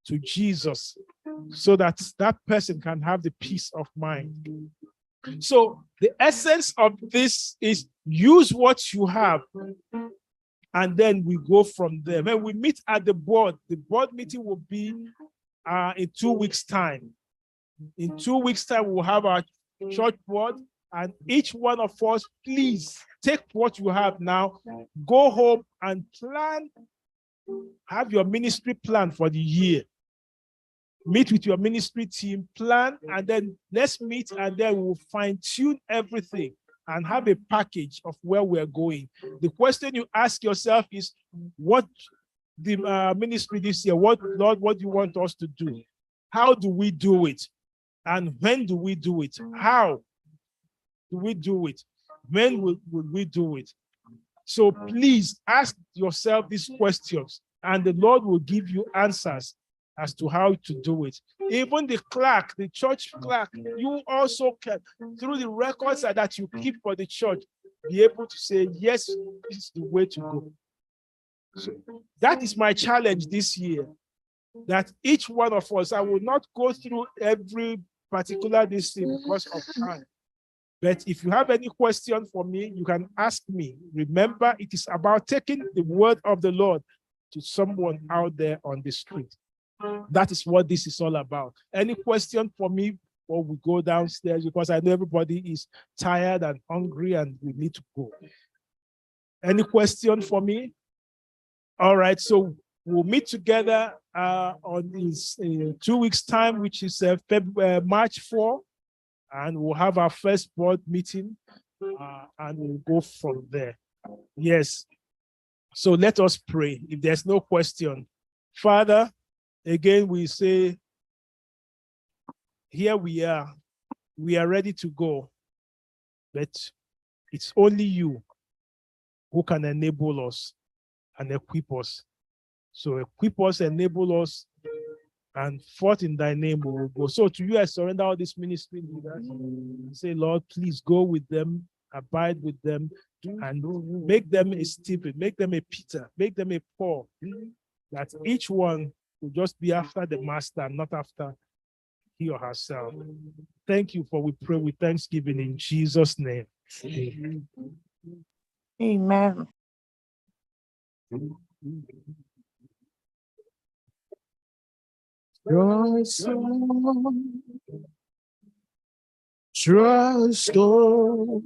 to Jesus so that that person can have the peace of mind. So the essence of this is use what you have, and then we go from there. When we meet at the board meeting will be in 2 weeks' time. In 2 weeks' time, we'll have our church board, and each one of us, please take what you have now, go home and plan, have your ministry plan for the year. Meet with your ministry team, plan, and then let's meet, and then we'll fine-tune everything and have a package of where we're going. The question you ask yourself is, what the ministry this year, Lord, what do you want us to do? How do we do it? And when do we do it? How do we do it? When will we do it? So please ask yourself these questions, and the Lord will give you answers as to how to do it. Even the clerk, the church clerk, you also can, through the records that you keep for the church, be able to say, yes, this is the way to go. So that is my challenge this year, that each one of us, I will not go through every particular this thing because of time. But if you have any question for me, you can ask me. Remember, it is about taking the word of the Lord to someone out there on the street. That is what this is all about. Any question for me before we go downstairs? Because I know everybody is tired and hungry and we need to go. Any question for me? All right, so we'll meet together on this 2 weeks' time, which is March 4, and we'll have our first board meeting, and we'll go from there. Yes. So let us pray. If there's no question, Father, again, we say, here we are ready to go, but it's only you who can enable us and equip us. So equip us, enable us, and forth in thy name we will go. So to you, I surrender all these ministry leaders. Say, Lord, please go with them, abide with them, and make them a Stephen, make them a Peter, make them a Paul, that each one will just be after the master, not after he or herself. Thank you, for we pray with thanksgiving in Jesus' name. Amen. Trust God.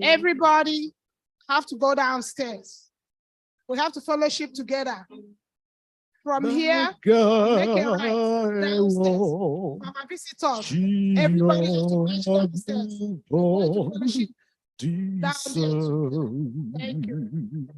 Everybody have to go downstairs. We have to fellowship together. From here, make a right downstairs. Mama visitors, everybody have to reach downstairs. Fellowship downstairs. Thank you.